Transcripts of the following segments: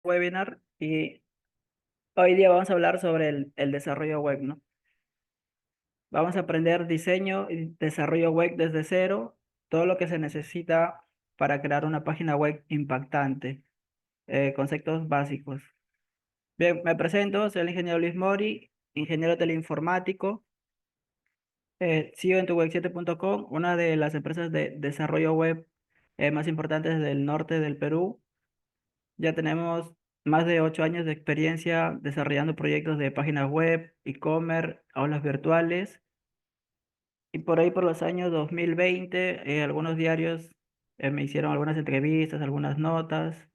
Webinar y hoy día vamos a hablar sobre el desarrollo web, ¿no? Vamos a aprender diseño y desarrollo web desde cero, todo lo que se necesita para crear una página web impactante, conceptos básicos. Bien, me presento, soy el ingeniero Luis Mori, ingeniero teleinformático. Sigo en tuweb7.com, una de las empresas de desarrollo web más importantes del norte del Perú. Ya tenemos más de 8 años de experiencia desarrollando proyectos de páginas web, e-commerce, aulas virtuales. Y por ahí, por los años 2020, algunos diarios me hicieron algunas entrevistas, algunas notas.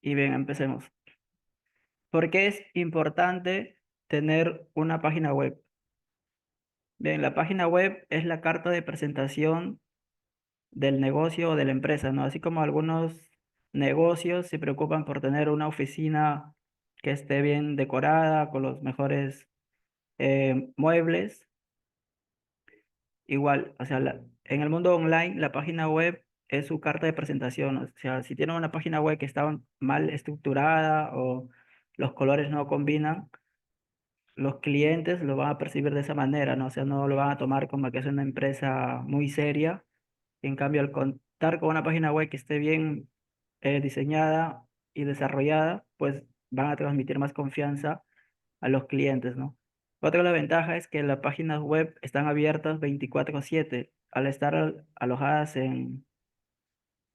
Y bien, empecemos. ¿Por qué es importante tener una página web? Bien, la página web es la carta de presentación del negocio o de la empresa, ¿no? Así como algunos negocios se preocupan por tener una oficina que esté bien decorada, con los mejores muebles. Igual, o sea, en el mundo online, la página web es su carta de presentación. O sea, si tienen una página web que está mal estructurada o los colores no combinan, los clientes lo van a percibir de esa manera, ¿no? O sea, no lo van a tomar como que es una empresa muy seria. En cambio, al contar con una página web que esté bien diseñada y desarrollada, pues van a transmitir más confianza a los clientes, ¿no? Otra de las ventajas es que las páginas web están abiertas 24/7. Al estar alojadas en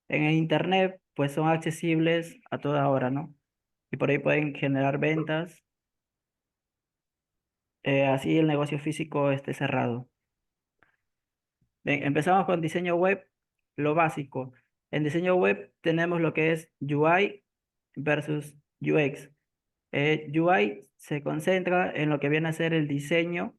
el Internet, pues son accesibles a toda hora, ¿no? Y por ahí pueden generar ventas, así el negocio físico esté cerrado. Bien, empezamos con diseño web, lo básico. En diseño web tenemos lo que es UI versus UX. UI se concentra en lo que viene a ser el diseño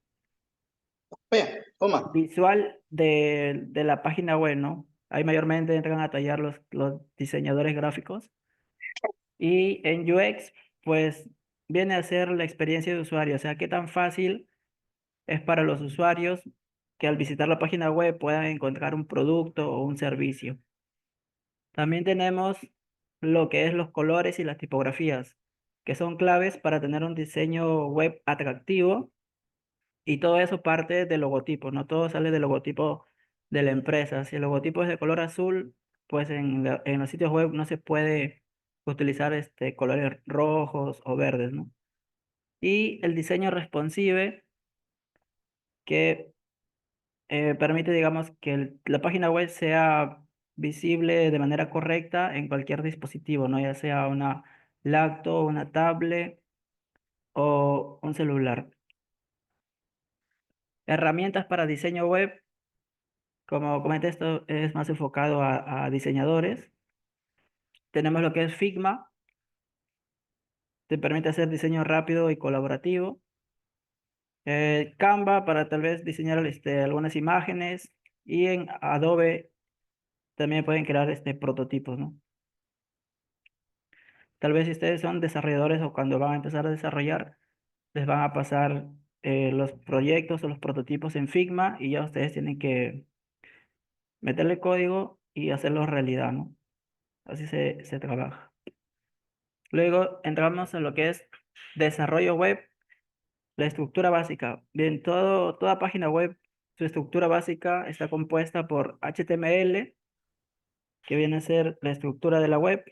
Vea, toma. visual de la página web, ¿no? Ahí mayormente entran a tallar los diseñadores gráficos. Y en UX, pues viene a ser la experiencia de usuario, o sea, qué tan fácil es para los usuarios que al visitar la página web puedan encontrar un producto o un servicio. También tenemos lo que es los colores y las tipografías, que son claves para tener un diseño web atractivo. Y todo eso parte del logotipo, no todo sale del logotipo de la empresa. Si el logotipo es de color azul, pues en los sitios web no se puede utilizar colores rojos o verdes, ¿no? Y el diseño responsive, que permite, digamos, que la página web sea visible de manera correcta en cualquier dispositivo, ¿no? Ya sea una laptop, una tablet o un celular. Herramientas para diseño web. Como comenté, esto es más enfocado a diseñadores. Tenemos lo que es Figma, te permite hacer diseño rápido y colaborativo. Canva para tal vez diseñar algunas imágenes. Y en Adobe también pueden crear prototipos, ¿no? Tal vez si ustedes son desarrolladores o cuando van a empezar a desarrollar, les van a pasar los proyectos o los prototipos en Figma y ya ustedes tienen que meterle código y hacerlo realidad, ¿no? Así se trabaja. Luego entramos en lo que es desarrollo web, la estructura básica. Bien, toda página web, su estructura básica está compuesta por HTML, que viene a ser la estructura de la web,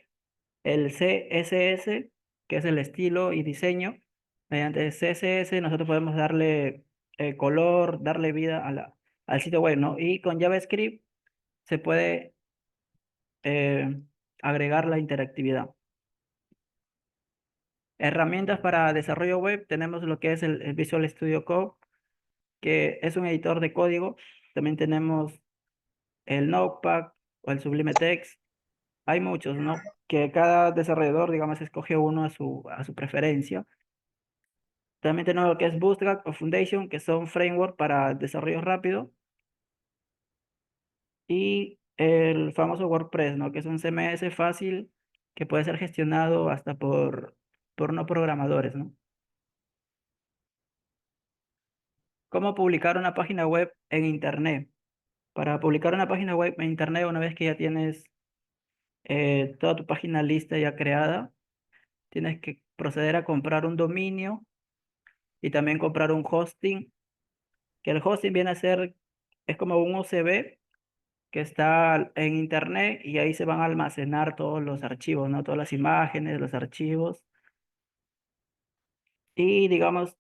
el CSS, que es el estilo y diseño. Mediante CSS nosotros podemos darle color, darle vida al sitio web, ¿no? Y con JavaScript se puede eh, agregar la interactividad. Herramientas para desarrollo web, tenemos lo que es el Visual Studio Code, que es un editor de código. También tenemos el Notepad o el Sublime Text. Hay muchos, ¿no? Que cada desarrollador, digamos, escoge uno a su preferencia. También tenemos lo que es Bootstrap o Foundation, que son framework para desarrollo rápido. Y el famoso WordPress, ¿no? Que es un CMS fácil que puede ser gestionado hasta por no programadores, ¿no? ¿Cómo publicar una página web en Internet? Para publicar una página web en Internet, una vez que ya tienes toda tu página lista ya creada, tienes que proceder a comprar un dominio y también comprar un hosting, que el hosting viene a ser, es como un USB que está en internet y ahí se van a almacenar todos los archivos, ¿no? Todas las imágenes, los archivos y digamos,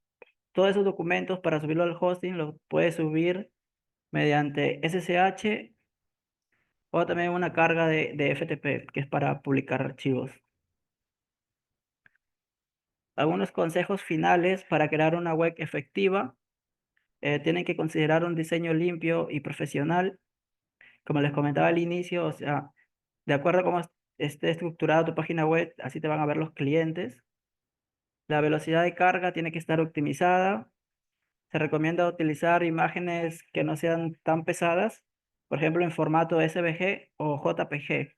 todos esos documentos para subirlo al hosting los puedes subir mediante SSH o también una carga de FTP, que es para publicar archivos. Algunos consejos finales para crear una web efectiva. Tienen que considerar un diseño limpio y profesional. Como les comentaba al inicio, o sea, de acuerdo a cómo esté estructurada tu página web, así te van a ver los clientes. La velocidad de carga tiene que estar optimizada. Se recomienda utilizar imágenes que no sean tan pesadas, por ejemplo, en formato SVG o JPG,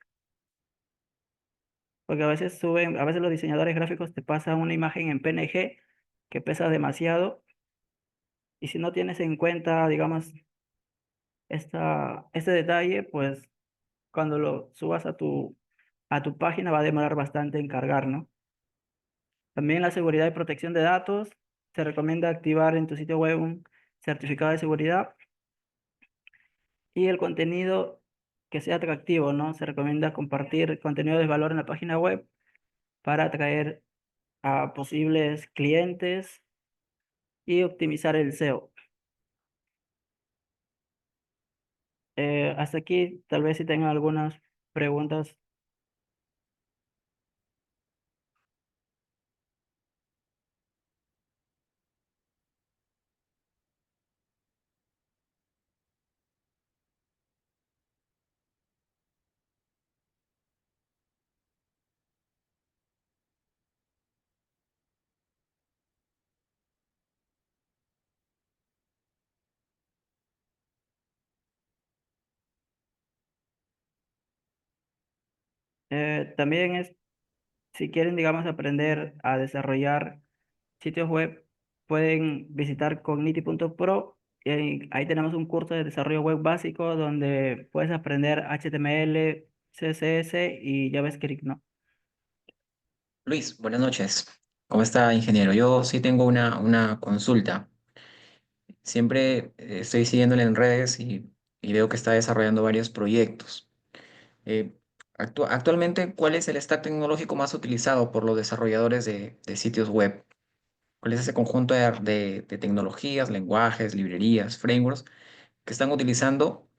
porque a veces los diseñadores gráficos te pasan una imagen en PNG que pesa demasiado y si no tienes en cuenta, digamos, este detalle, pues cuando lo subas a tu página va a demorar bastante en cargar, ¿no? También la seguridad y protección de datos. Se recomienda activar en tu sitio web un certificado de seguridad y el contenido que sea atractivo, ¿no? Se recomienda compartir contenido de valor en la página web para atraer a posibles clientes y optimizar el SEO. Hasta aquí, tal vez si tengan algunas preguntas. También si quieren, digamos, aprender a desarrollar sitios web, pueden visitar cogniti.pro y ahí tenemos un curso de desarrollo web básico donde puedes aprender HTML, CSS y JavaScript, ¿no? Luis, buenas noches. ¿Cómo está, ingeniero? Yo sí tengo una consulta. Siempre estoy siguiéndole en redes y veo que está desarrollando varios proyectos. Eh, Actualmente, ¿cuál es el stack tecnológico más utilizado por los desarrolladores de sitios web? ¿Cuál es ese conjunto de tecnologías, lenguajes, librerías, frameworks que están utilizando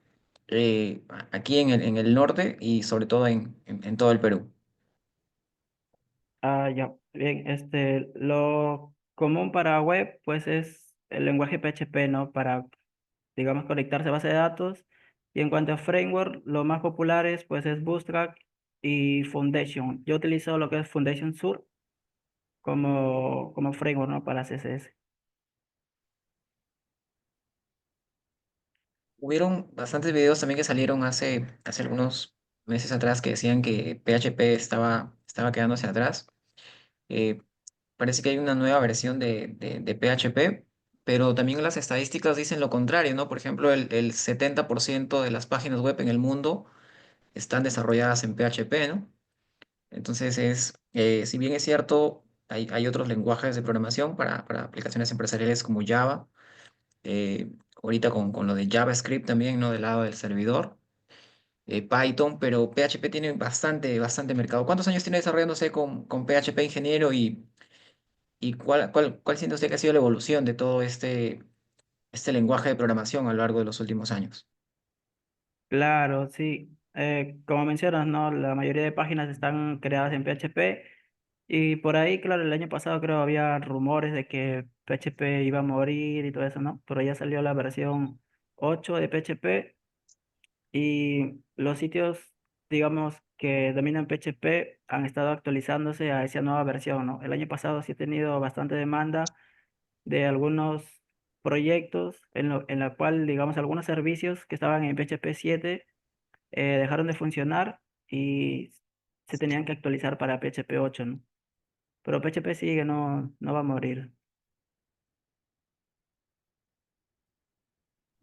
aquí en el norte y sobre todo en todo el Perú? Ah, ya. Bien, lo común para web, pues es el lenguaje PHP, ¿no? Para, digamos, conectarse a base de datos. Y en cuanto a framework, lo más populares, pues es Bootstrap y Foundation. Yo utilizo lo que es Foundation Sur como framework, ¿no? Para CSS. Hubieron bastantes videos también que salieron hace algunos meses atrás que decían que PHP estaba quedándose atrás. Eh, Parece que hay una nueva versión de PHP, pero también las estadísticas dicen lo contrario, ¿no? Por ejemplo, el 70% de las páginas web en el mundo están desarrolladas en PHP, ¿no? Entonces si bien es cierto, hay otros lenguajes de programación para aplicaciones empresariales como Java, ahorita con lo de JavaScript también, ¿no? Del lado del servidor. Python, pero PHP tiene bastante mercado. ¿Cuántos años tiene desarrollándose con PHP, ingeniero? ¿Y cuál siente usted que ha sido la evolución de todo este lenguaje de programación a lo largo de los últimos años? Claro, sí. Como mencionas, ¿no? La mayoría de páginas están creadas en PHP y por ahí, claro, el año pasado creo había rumores de que PHP iba a morir y todo eso, ¿no? Pero ya salió la versión 8 de PHP y los sitios, digamos, que dominan PHP han estado actualizándose a esa nueva versión, ¿no? El año pasado sí he tenido bastante demanda de algunos proyectos en la cual, digamos, algunos servicios que estaban en PHP 7 dejaron de funcionar y se tenían que actualizar para PHP 8, ¿no? Pero PHP sigue, no va a morir.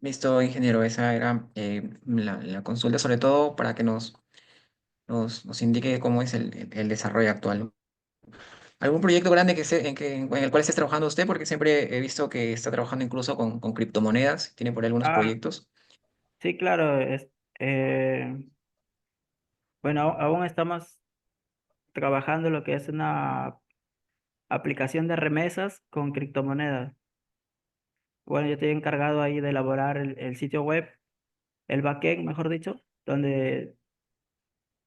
Listo, ingeniero, esa era la consulta, sobre todo para que nos nos indique cómo es el desarrollo actual. ¿Algún proyecto grande en el cual estés trabajando usted? Porque siempre he visto que está trabajando incluso con criptomonedas. ¿Tiene por ahí algunos Ah, proyectos? sí, claro. Bueno, aún estamos trabajando en lo que es una aplicación de remesas con criptomonedas. Bueno, yo estoy encargado ahí de elaborar el sitio web, el backend, mejor dicho, donde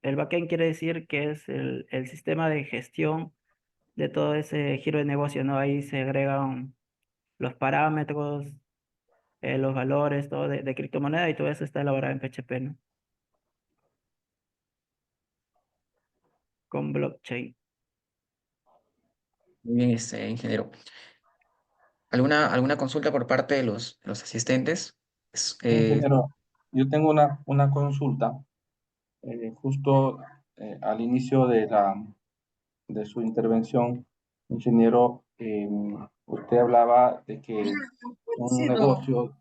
el backend quiere decir que es el sistema de gestión de todo ese giro de negocio, ¿no? Ahí se agregan los parámetros, los valores, todo de criptomoneda y todo eso está elaborado en PHP, ¿no? Con blockchain. Muy bien, ingeniero. ¿Alguna consulta por parte de los asistentes? Es- eh, Ingeniero, yo tengo una consulta. Justo al inicio de su intervención, ingeniero, usted hablaba de que un negocio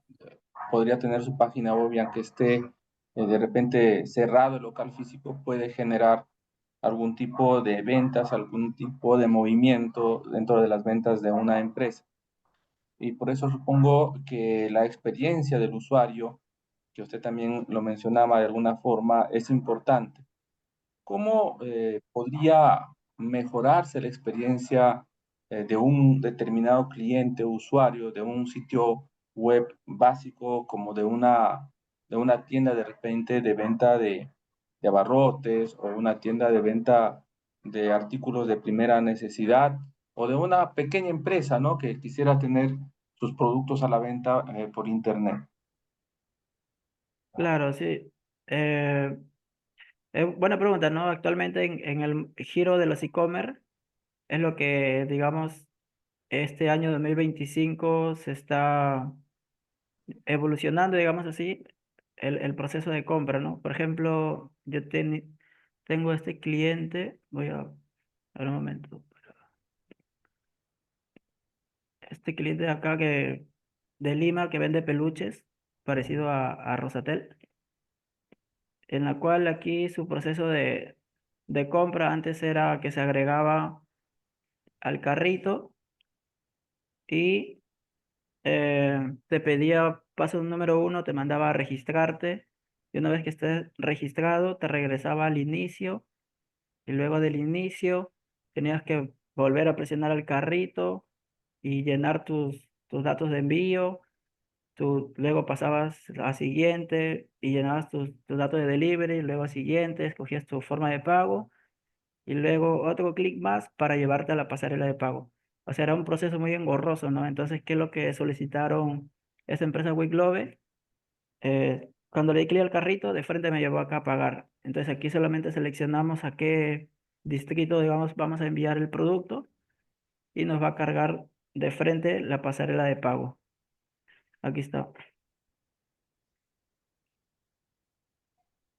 podría tener su página web y aunque esté de repente cerrado el local físico, puede generar algún tipo de ventas, algún tipo de movimiento dentro de las ventas de una empresa. Y por eso supongo que la experiencia del usuario, que usted también lo mencionaba de alguna forma, es importante. ¿Cómo podría mejorarse la experiencia de un determinado cliente o usuario de un sitio web básico como de una tienda de repente de venta de abarrotes o una tienda de venta de artículos de primera necesidad o de una pequeña empresa, ¿no? Que quisiera tener sus productos a la venta por internet? Claro, sí. Eh, Buena pregunta, ¿no? Actualmente en el giro de los e-commerce es lo que, digamos, este año 2025 se está evolucionando, digamos así, el proceso de compra, ¿no? Por ejemplo, tengo este cliente, a ver un momento, este cliente de acá de Lima que vende peluches, parecido a Rosatel, en la cual aquí su proceso de compra antes era que se agregaba al carrito y te pedía paso número uno, te mandaba a registrarte y una vez que estés registrado te regresaba al inicio y luego del inicio tenías que volver a presionar el carrito y llenar tus datos de envío. Tú luego pasabas a siguiente y llenabas tus datos de delivery, luego a siguiente, escogías tu forma de pago y luego otro clic más para llevarte a la pasarela de pago. O sea, era un proceso muy engorroso, ¿no? Entonces, ¿qué es lo que solicitaron esta empresa Wiglove? Cuando le di clic al carrito, de frente me llevó acá a pagar. Entonces, aquí solamente seleccionamos a qué distrito, digamos, vamos a enviar el producto y nos va a cargar de frente la pasarela de pago. Aquí está.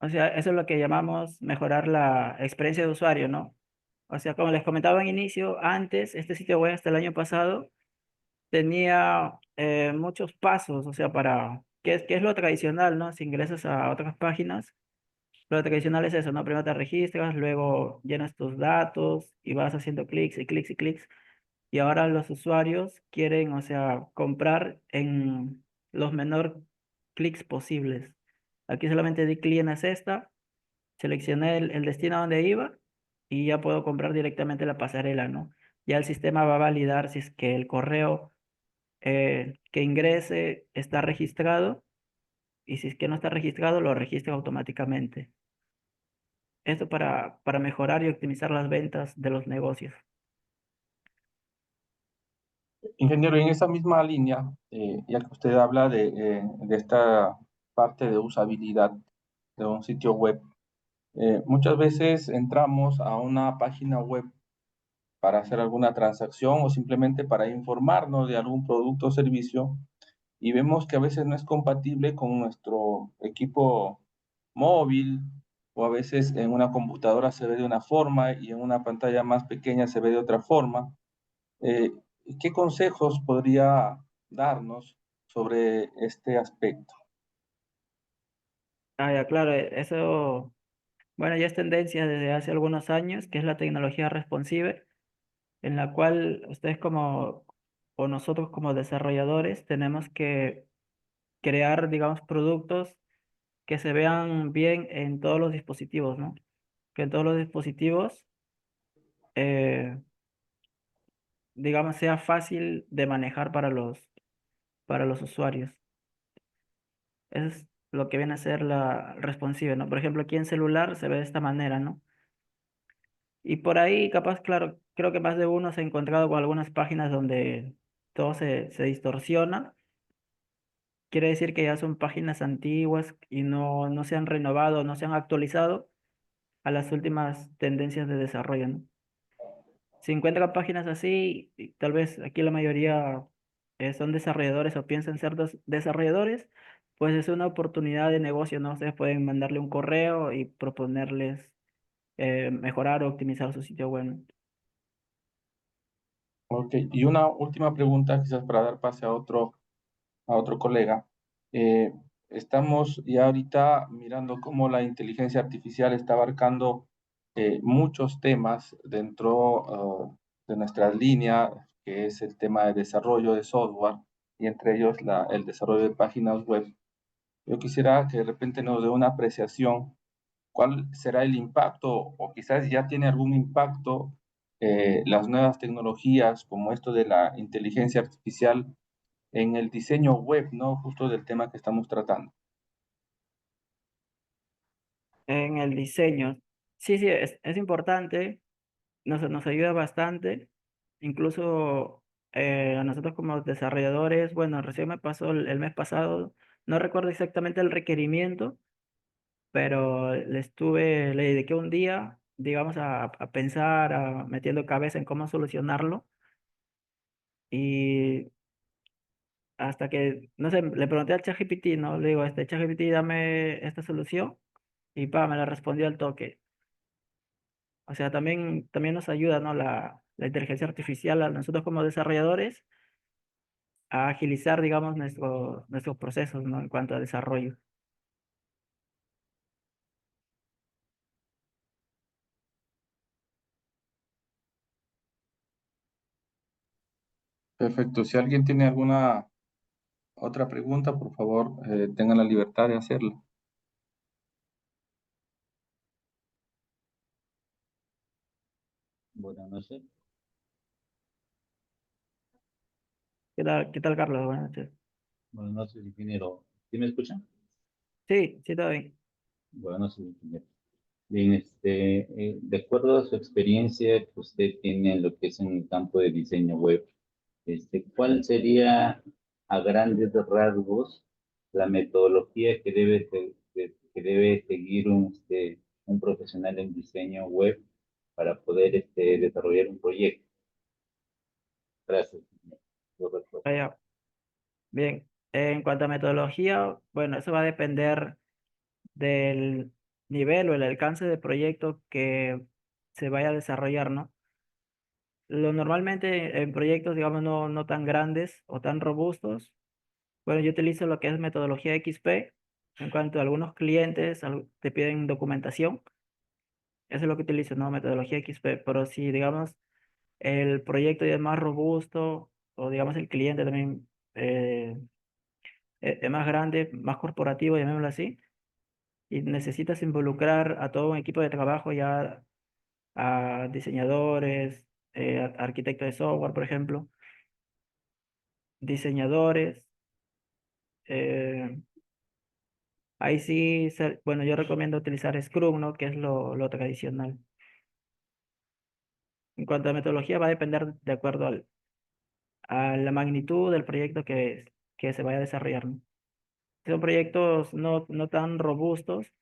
O sea, eso es lo que llamamos mejorar la experiencia de usuario, ¿no? O sea, como les comentaba en inicio, antes, este sitio web hasta el año pasado tenía muchos pasos, o sea, qué es lo tradicional, ¿no? Si ingresas a otras páginas, lo tradicional es eso, ¿no? Primero te registras, luego llenas tus datos y vas haciendo clics y clics y clics. Y ahora los usuarios quieren, o sea, comprar en los menor clics posibles. Aquí solamente di clic en la cesta, seleccioné el destino a donde iba y ya puedo comprar directamente la pasarela, ¿no? Ya el sistema va a validar si es que el correo que ingrese está registrado y si es que no está registrado, lo registra automáticamente. Esto para mejorar y optimizar las ventas de los negocios. Ingeniero, en esa misma línea, ya que usted habla de esta parte de usabilidad de un sitio web, muchas veces entramos a una página web para hacer alguna transacción o simplemente para informarnos de algún producto o servicio y vemos que a veces no es compatible con nuestro equipo móvil o a veces en una computadora se ve de una forma y en una pantalla más pequeña se ve de otra forma. Eh, ¿Qué consejos podría darnos sobre este aspecto? Ah, ya, claro, eso Bueno, ya es tendencia desde hace algunos años, que es la tecnología responsive, en la cual ustedes como, o nosotros como desarrolladores, tenemos que crear, digamos, productos que se vean bien en todos los dispositivos, ¿no? Que en todos los dispositivos, eh, digamos, sea fácil de manejar para los usuarios. Eso es lo que viene a ser la responsive, ¿no? Por ejemplo, aquí en celular se ve de esta manera, ¿no? Y por ahí, capaz, claro, creo que más de uno se ha encontrado con algunas páginas donde todo se distorsiona. Quiere decir que ya son páginas antiguas y no se han renovado, no se han actualizado a las últimas tendencias de desarrollo, ¿no? Si encuentran páginas así, y tal vez aquí la mayoría son desarrolladores o piensan ser desarrolladores, pues es una oportunidad de negocio, ¿no? Ustedes pueden mandarle un correo y proponerles mejorar o optimizar su sitio web, ¿no? Ok, y una última pregunta, quizás para dar pase a otro colega. Eh, Estamos ya ahorita mirando cómo la inteligencia artificial está abarcando muchos temas dentro de nuestras líneas, que es el tema de desarrollo de software y entre ellos el desarrollo de páginas web. Yo quisiera que de repente nos dé una apreciación, cuál será el impacto o quizás ya tiene algún impacto las nuevas tecnologías como esto de la inteligencia artificial en el diseño web, ¿no? Justo del tema que estamos tratando. En el diseño. Sí, sí, es importante, nos ayuda bastante. Incluso a nosotros como desarrolladores, bueno, recién me pasó el mes pasado, no recuerdo exactamente el requerimiento, pero le dediqué un día, digamos, a pensar, metiendo cabeza en cómo solucionarlo. Y hasta que, no sé, le pregunté al ChatGPT, ¿no? Le digo, ChatGPT, dame esta solución, y me la respondió al toque. O sea, también nos ayuda, ¿no? La inteligencia artificial a nosotros como desarrolladores a agilizar, digamos, nuestros procesos, ¿no? En cuanto a desarrollo. Perfecto. Si alguien tiene alguna otra pregunta, por favor, tengan la libertad de hacerla. Buenas noches. Qué tal, Carlos? Buenas noches. Buenas noches, ingeniero. ¿Sí me escuchan? Sí, sí, todo bien. Buenas noches, ingeniero. Bien, de acuerdo a su experiencia que usted tiene en lo que es en el campo de diseño web, ¿cuál sería a grandes rasgos la metodología que que debe seguir un profesional en diseño web para poder desarrollar un proyecto? Gracias, ingeniero, por la respuesta. Vaya, bien. En cuanto a metodología, bueno, eso va a depender del nivel o el alcance de proyecto que se vaya a desarrollar, ¿no? Lo normalmente en proyectos, digamos, no tan grandes o tan robustos, bueno, yo utilizo lo que es metodología XP. En cuanto a algunos clientes te piden documentación, eso es lo que utilizo, ¿no? Metodología XP. Pero si, digamos, el proyecto ya es más robusto o, digamos, el cliente también es más grande, más corporativo, llamémoslo así, y necesitas involucrar a todo un equipo de trabajo ya, a diseñadores, arquitectos de software, por ejemplo, diseñadores. eh, Ahí sí, bueno, yo recomiendo utilizar Scrum, ¿no? Que es lo tradicional. En cuanto a metodología, va a depender de acuerdo a la magnitud del proyecto que se vaya a desarrollar, ¿no? Si son proyectos no tan robustos,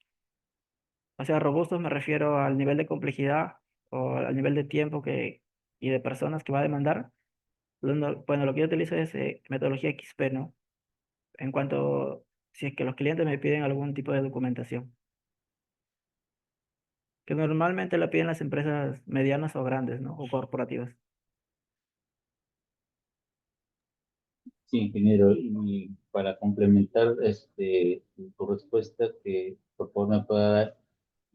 o sea, robustos me refiero al nivel de complejidad o al nivel de tiempo y de personas que va a demandar. Bueno, lo que yo utilizo es metodología XP, ¿no? En cuanto, si es que los clientes me piden algún tipo de documentación, que normalmente la piden las empresas medianas o grandes, ¿no? O corporativas. Sí, ingeniero, y para complementar tu respuesta, que por favor me pueda dar,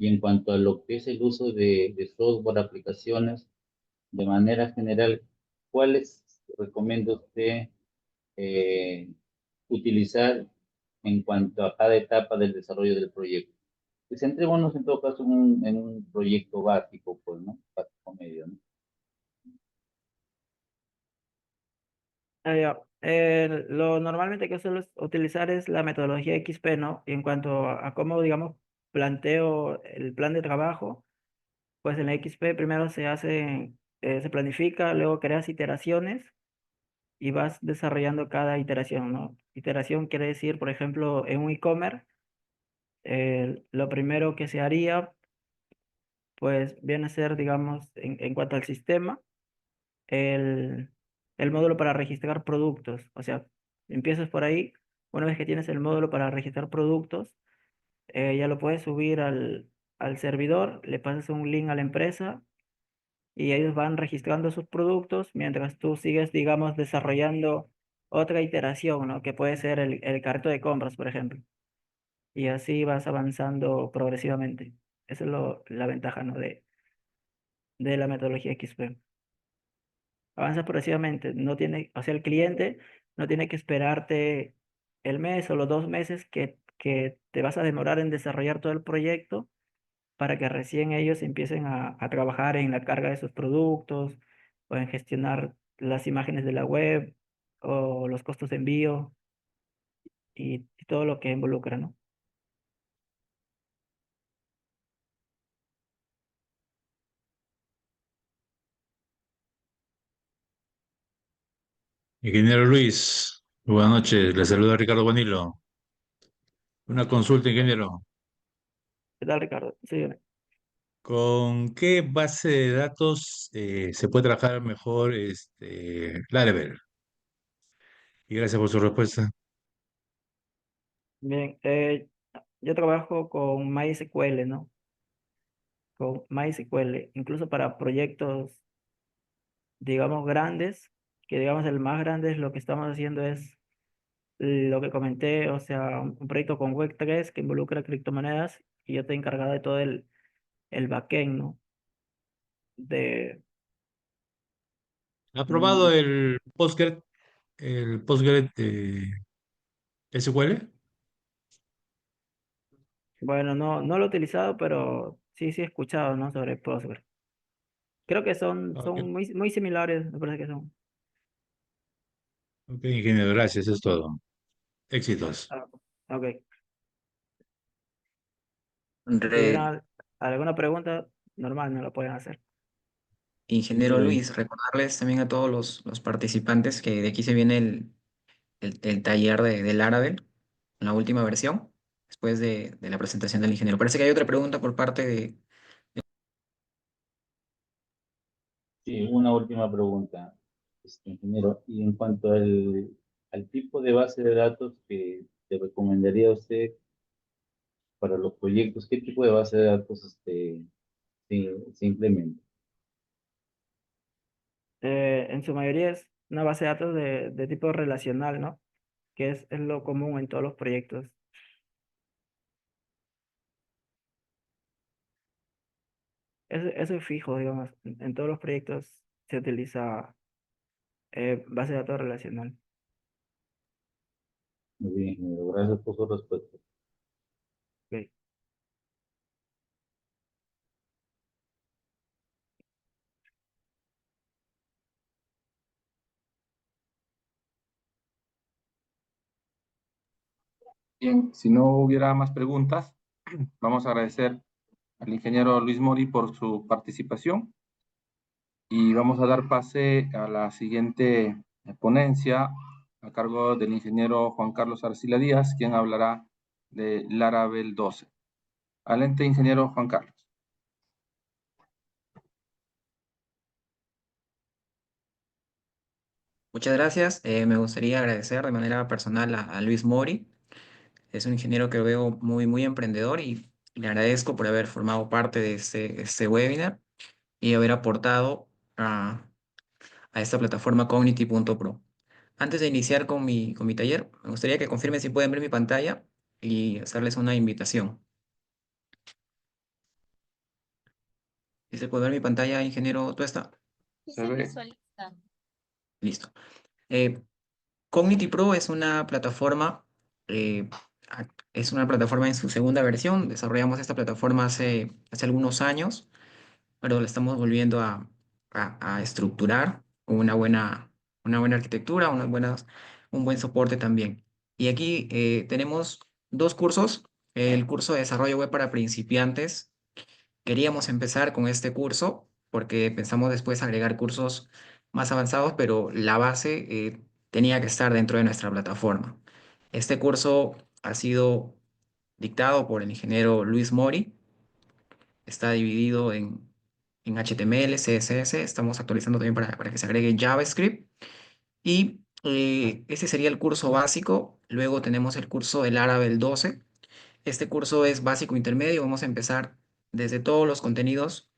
Y en cuanto a lo que es el uso de software, aplicaciones, de manera general, ¿cuáles recomienda usted eh, utilizar en cuanto a cada etapa del desarrollo del proyecto? Que centrémonos en todo caso en un proyecto básico, pues, ¿no? Básico medio, ¿no? Ya. Lo normalmente que suelo utilizar es la metodología XP, ¿no? Y en cuanto a cómo, digamos, planteo el plan de trabajo, pues en la XP primero se planifica, luego creas iteraciones y vas desarrollando cada iteración, ¿no? Iteración quiere decir, por ejemplo, en un e-commerce, lo primero que se haría, pues viene a ser, digamos, en cuanto al sistema, el, el módulo para registrar productos. O sea, empiezas por ahí, una vez que tienes el módulo para registrar productos, ya lo puedes subir al servidor, le pasas un link a la empresa y ellos van registrando sus productos mientras tú sigues, digamos, desarrollando otra iteración, ¿no? Que puede ser el carrito de compras, por ejemplo. Y así vas avanzando progresivamente. Esa es la ventaja, ¿no? De la metodología XP. Avanza progresivamente. No tiene, o sea, el cliente no tiene que esperarte el mes o los 2 meses que te vas a demorar en desarrollar todo el proyecto para que recién ellos empiecen a trabajar en la carga de sus productos o en gestionar las imágenes de la web o los costos de envío y todo lo que involucra, ¿no? Ingeniero Luis, buenas noches. Le saluda Ricardo Bonilo. Una consulta, ingeniero. ¿Qué tal, Ricardo? Sí, ¿Con qué base de datos se puede trabajar mejor Laravel? Y gracias por su respuesta. bien. Yo trabajo con MySQL, ¿no? Con MySQL, incluso para proyectos, digamos, grandes, que digamos el más grande es lo que estamos haciendo es lo que comenté, o sea, un proyecto con Web3 que involucra criptomonedas y yo estoy encargado de todo el backend, ¿no? De, ¿Ha mm, probado el Postgre SQL? bueno, no lo he utilizado, pero sí he escuchado, ¿no? Sobre Postgre. Creo que Ah, ok, son muy similares, me parece que son. ok, ingeniero, gracias, es todo. Éxitos. Ah, ok. Si Re- tuvieran alguna pregunta, normal, no la pueden hacer. Ingeniero Luis, recordarles también a todos los participantes que de aquí se viene el taller del Laravel, la última versión, después de la presentación del ingeniero. Parece que hay otra pregunta por parte de... Sí, una última pregunta, ingeniero. Y en cuanto al tipo de base de datos que te recomendaría a usted para los proyectos, ¿qué tipo de base de datos se implementa? En su mayoría es una base de datos de tipo relacional, ¿no? Que es lo común en todos los proyectos. Eso es fijo, digamos. En todos los proyectos se utiliza base de datos relacional. Muy bien, ingeniero. Gracias por su respuesta. Ok. Bien, si no hubiera más preguntas, vamos a agradecer al ingeniero Luis Mori por su participación y vamos a dar pase a la siguiente ponencia a cargo del ingeniero Juan Carlos Arcila Díaz, quien hablará de Laravel 12. Adelante, ingeniero Juan Carlos. Muchas gracias. Me gustaría agradecer de manera personal a Luis Mori. Es un ingeniero que lo veo muy emprendedor y le agradezco por haber formado parte de este webinar y haber aportado a esta plataforma Cognity.pro. Antes de iniciar con mi taller, me gustaría que confirmen si pueden ver mi pantalla y hacerles una invitación. ¿Sí se puede ver mi pantalla, ingeniero Tuesta? Se ve. Listo. Eh, Cognity Pro eh, es una plataforma en su segunda versión. Desarrollamos esta plataforma hace algunos años, pero la estamos volviendo a estructurar con una buena arquitectura, un buen soporte también. Y aquí tenemos dos cursos. El curso de desarrollo web para principiantes. Queríamos empezar con este curso porque pensamos después agregar cursos más avanzados, pero la base tenía que estar dentro de nuestra plataforma. Este curso ha sido dictado por el ingeniero Luis Mori. Está dividido en HTML, CSS. Estamos actualizando también para que se agregue JavaScript. Y ese sería el curso básico. Luego tenemos el curso del Laravel 12. Este curso es básico intermedio. Vamos a empezar desde todos los contenidos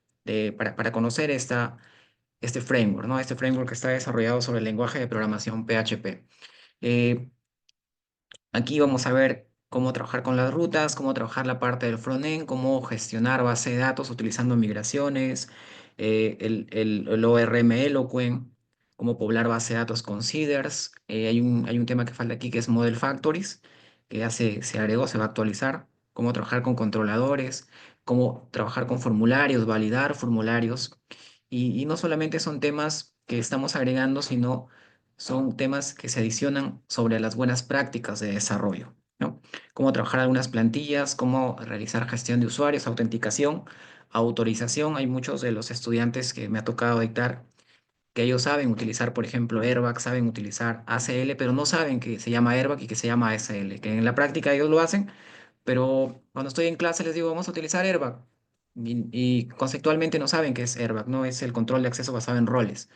para conocer este framework, ¿no? Este framework que está desarrollado sobre el lenguaje de programación PHP. Eh, Aquí vamos a ver cómo trabajar con las rutas, cómo trabajar la parte del frontend, cómo gestionar base de datos utilizando migraciones, el ORM Eloquent, cómo poblar base de datos con seeders. Hay un tema que falta aquí que es Model Factories, que ya se agregó, se va a actualizar. Cómo trabajar con controladores, cómo trabajar con formularios, validar formularios. Y no solamente son temas que estamos agregando, sino son temas que se adicionan sobre las buenas prácticas de desarrollo, ¿no? Cómo trabajar algunas plantillas, cómo realizar gestión de usuarios, autenticación, autorización. Hay muchos de los estudiantes que me ha tocado dictar que ellos saben utilizar, por ejemplo, Airbag, saben utilizar ACL, pero no saben que se llama Airbag y que se llama ACL, que en la práctica ellos lo hacen, pero cuando estoy en clase les digo, vamos a utilizar Airbag. Y conceptualmente no saben qué es Airbag, no es el control de acceso basado en roles,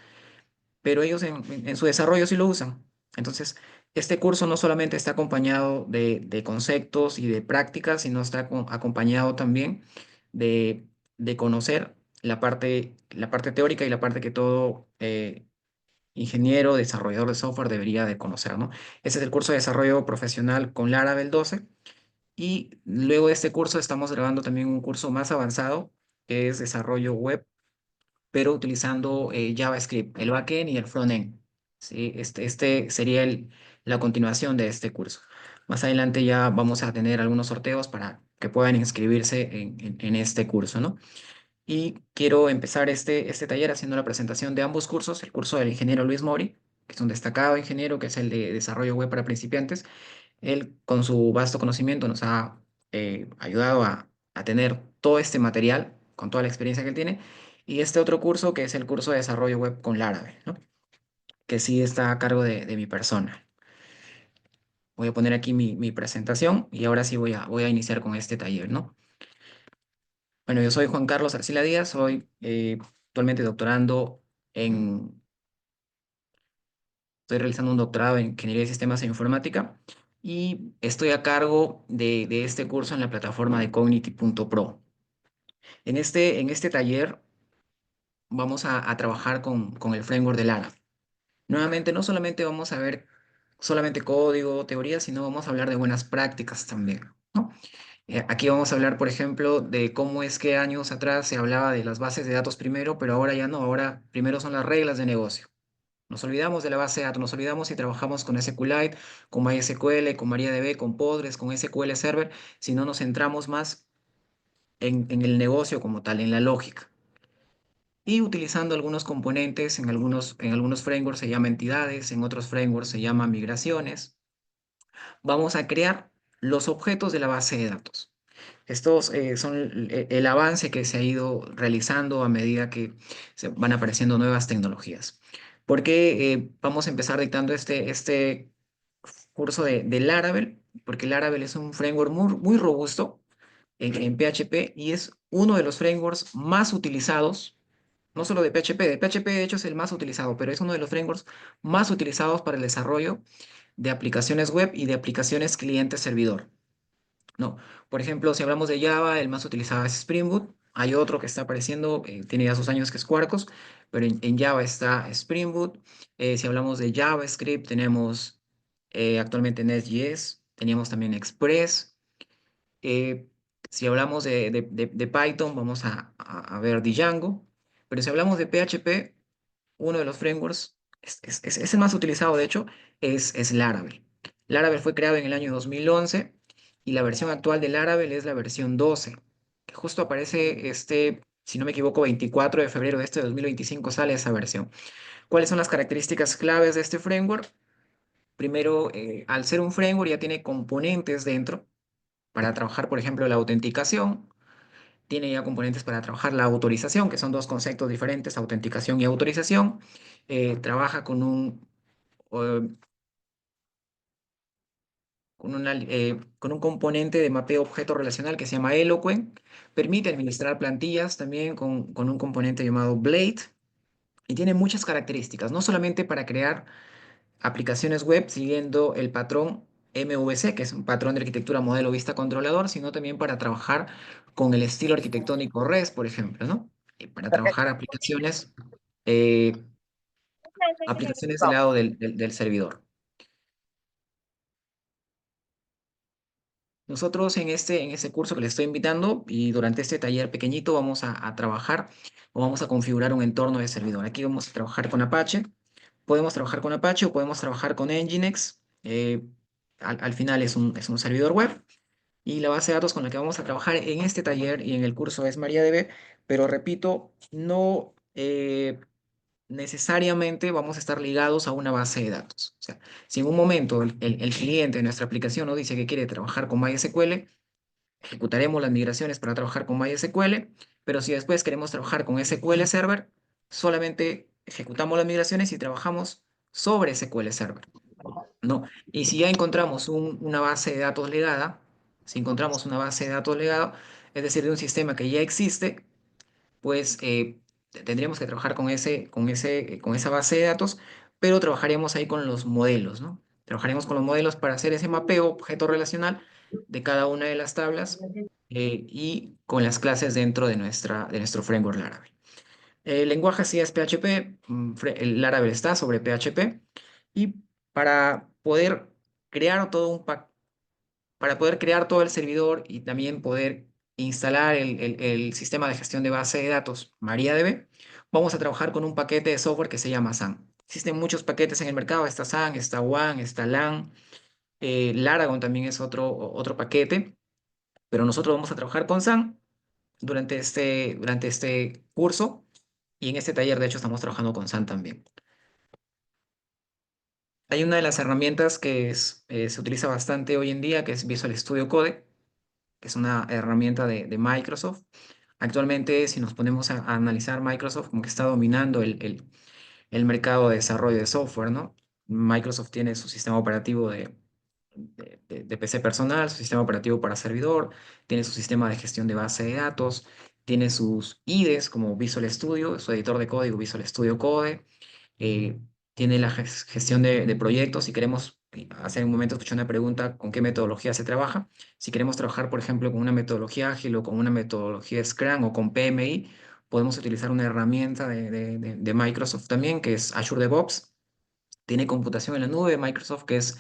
pero ellos en su desarrollo sí lo usan. Entonces, este curso no solamente está acompañado de conceptos y de prácticas, sino está acompañado también de, de conocer la parte teórica y la parte que todo ingeniero, desarrollador de software debería de conocer, ¿no? Ese es el curso de desarrollo profesional con Laravel 12. Y luego de este curso estamos grabando también un curso más avanzado, que es desarrollo web pero utilizando JavaScript, el backend y el frontend. ¿Sí? Este sería la continuación de este curso. Más adelante ya vamos a tener algunos sorteos para que puedan inscribirse en este curso, ¿no? Y quiero empezar este taller haciendo la presentación de ambos cursos, el curso del ingeniero Luis Mori, que es un destacado ingeniero, que es el de desarrollo web para principiantes. Él, con su vasto conocimiento, nos ha ayudado a tener todo este material, con toda la experiencia que él tiene, y este otro curso, que es el curso de desarrollo web con Laravel, ¿no? Que sí está a cargo de mi persona. Voy a poner aquí mi presentación y ahora sí voy a iniciar con este taller, ¿no? Bueno, yo soy Juan Carlos Arcila Díaz, soy actualmente doctorando estoy realizando un doctorado en Ingeniería de Sistemas e Informática y estoy a cargo de este curso en la plataforma de Cognity.pro. En este taller vamos a trabajar con el framework de Laravel. Nuevamente, no solamente vamos a ver solamente código, teoría, sino vamos a hablar de buenas prácticas también, ¿no? Aquí vamos a hablar, por ejemplo, de cómo es que años atrás se hablaba de las bases de datos primero, pero ahora ya no, ahora primero son las reglas de negocio. Nos olvidamos de la base de datos, nos olvidamos si trabajamos con SQLite, con MySQL, con MariaDB, con Postgres, con SQL Server, si no nos centramos más en el negocio como tal, en la lógica. Y utilizando algunos componentes, en algunos frameworks se llama entidades, en otros frameworks se llama migraciones, vamos a crear los objetos de la base de datos. Estos son el avance que se ha ido realizando a medida que se van apareciendo nuevas tecnologías. Porque vamos a empezar dictando este curso de Laravel, porque Laravel es un framework muy robusto en PHP y es uno de los frameworks más utilizados, no solo de PHP de hecho es el más utilizado, pero es uno de los frameworks más utilizados para el desarrollo de aplicaciones web y de aplicaciones cliente-servidor. No, por ejemplo, si hablamos de Java, el más utilizado es Spring Boot. Hay otro que está apareciendo, tiene ya sus años que es Quarkus, pero en Java está Spring Boot. Si hablamos de JavaScript, tenemos actualmente Nest.js, teníamos también Express. Eh, Si hablamos de Python, vamos a ver Django. Pero si hablamos de PHP, uno de los frameworks, es el más utilizado de hecho, es Laravel. Laravel fue creado en el año 2011 y la versión actual de Laravel es la versión 12, que justo aparece si no me equivoco, 24 de febrero de este 2025 sale esa versión. ¿Cuáles son las características claves de este framework? Primero, al ser un framework ya tiene componentes dentro para trabajar, por ejemplo, la autenticación. Tiene ya componentes para trabajar la autorización, que son dos conceptos diferentes, autenticación y autorización. Trabaja eh, con un componente de mapeo objeto relacional que se llama Eloquent. Permite administrar plantillas también con un componente llamado Blade. Y tiene muchas características, no solamente para crear aplicaciones web siguiendo el patrón MVC, que es un patrón de arquitectura modelo vista controlador, sino también para trabajar con el estilo arquitectónico REST, por ejemplo, ¿no? Para trabajar eh, aplicaciones del lado del servidor. Nosotros en este curso que les estoy invitando y durante este taller pequeñito vamos a trabajar o vamos a configurar un entorno de servidor. Aquí vamos a trabajar con Apache. Podemos trabajar con Apache o podemos trabajar con Nginx. Al final es un servidor web. Y la base de datos con la que vamos a trabajar en este taller y en el curso es MariaDB, pero repito, no necesariamente vamos a estar ligados a una base de datos. O sea, si en un momento el cliente de nuestra aplicación nos dice que quiere trabajar con MySQL, ejecutaremos las migraciones para trabajar con MySQL, pero si después queremos trabajar con SQL Server, solamente ejecutamos las migraciones y trabajamos sobre SQL Server. ¿No? Y si ya encontramos una base de datos legada, si encontramos una base de datos legada, es decir, de un sistema que ya existe, pues tendríamos que trabajar con esa base de datos, pero trabajaríamos ahí con los modelos, ¿no? Trabajaremos con los modelos para hacer ese mapeo objeto relacional de cada una de las tablas y con las clases dentro de nuestro framework Laravel. El lenguaje sí es PHP, el Laravel está sobre PHP y para poder crear para poder crear todo el servidor y también poder instalar el sistema de gestión de base de datos MariaDB, vamos a trabajar con un paquete de software que se llama SAN. Existen muchos paquetes en el mercado, está SAN, está WAN, está LAN, Laragon también es otro paquete, pero nosotros vamos a trabajar con SAN durante este curso y en este taller, de hecho, estamos trabajando con SAN también. Hay una de las herramientas que se utiliza bastante hoy en día, que es Visual Studio Code, que es una herramienta de Microsoft. Actualmente, si nos ponemos a analizar, Microsoft como que está dominando el mercado de desarrollo de software, ¿no? Microsoft tiene su sistema operativo de PC personal, su sistema operativo para servidor, tiene su sistema de gestión de base de datos, tiene sus IDEs como Visual Studio, su editor de código Visual Studio Code, eh, tiene la gestión de proyectos. Si queremos, hace un momento escuché una pregunta, ¿con qué metodología se trabaja? Si queremos trabajar, por ejemplo, con una metodología ágil o con una metodología Scrum o con PMI, podemos utilizar una herramienta de Microsoft también, que es Azure DevOps. Tiene computación en la nube de Microsoft, que es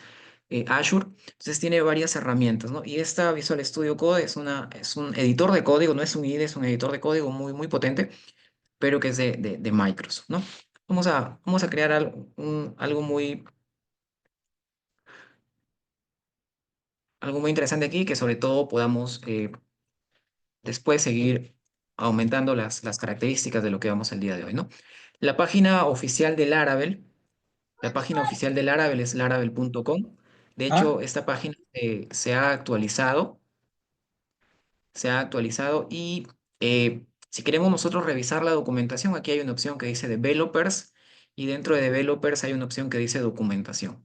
Azure. Entonces tiene varias herramientas, ¿no? Y esta Visual Studio Code es un editor de código, no es un IDE, es un editor de código muy potente, pero que es de Microsoft, ¿no? Vamos a crear algo muy interesante aquí, que sobre todo podamos después seguir aumentando las características de lo que vamos el día de hoy, ¿no? La página oficial de Laravel, la página oficial de Laravel es laravel.com. De Ah, hecho, esta página se ha actualizado y si queremos nosotros revisar la documentación, aquí hay una opción que dice Developers y dentro de Developers hay una opción que dice Documentación.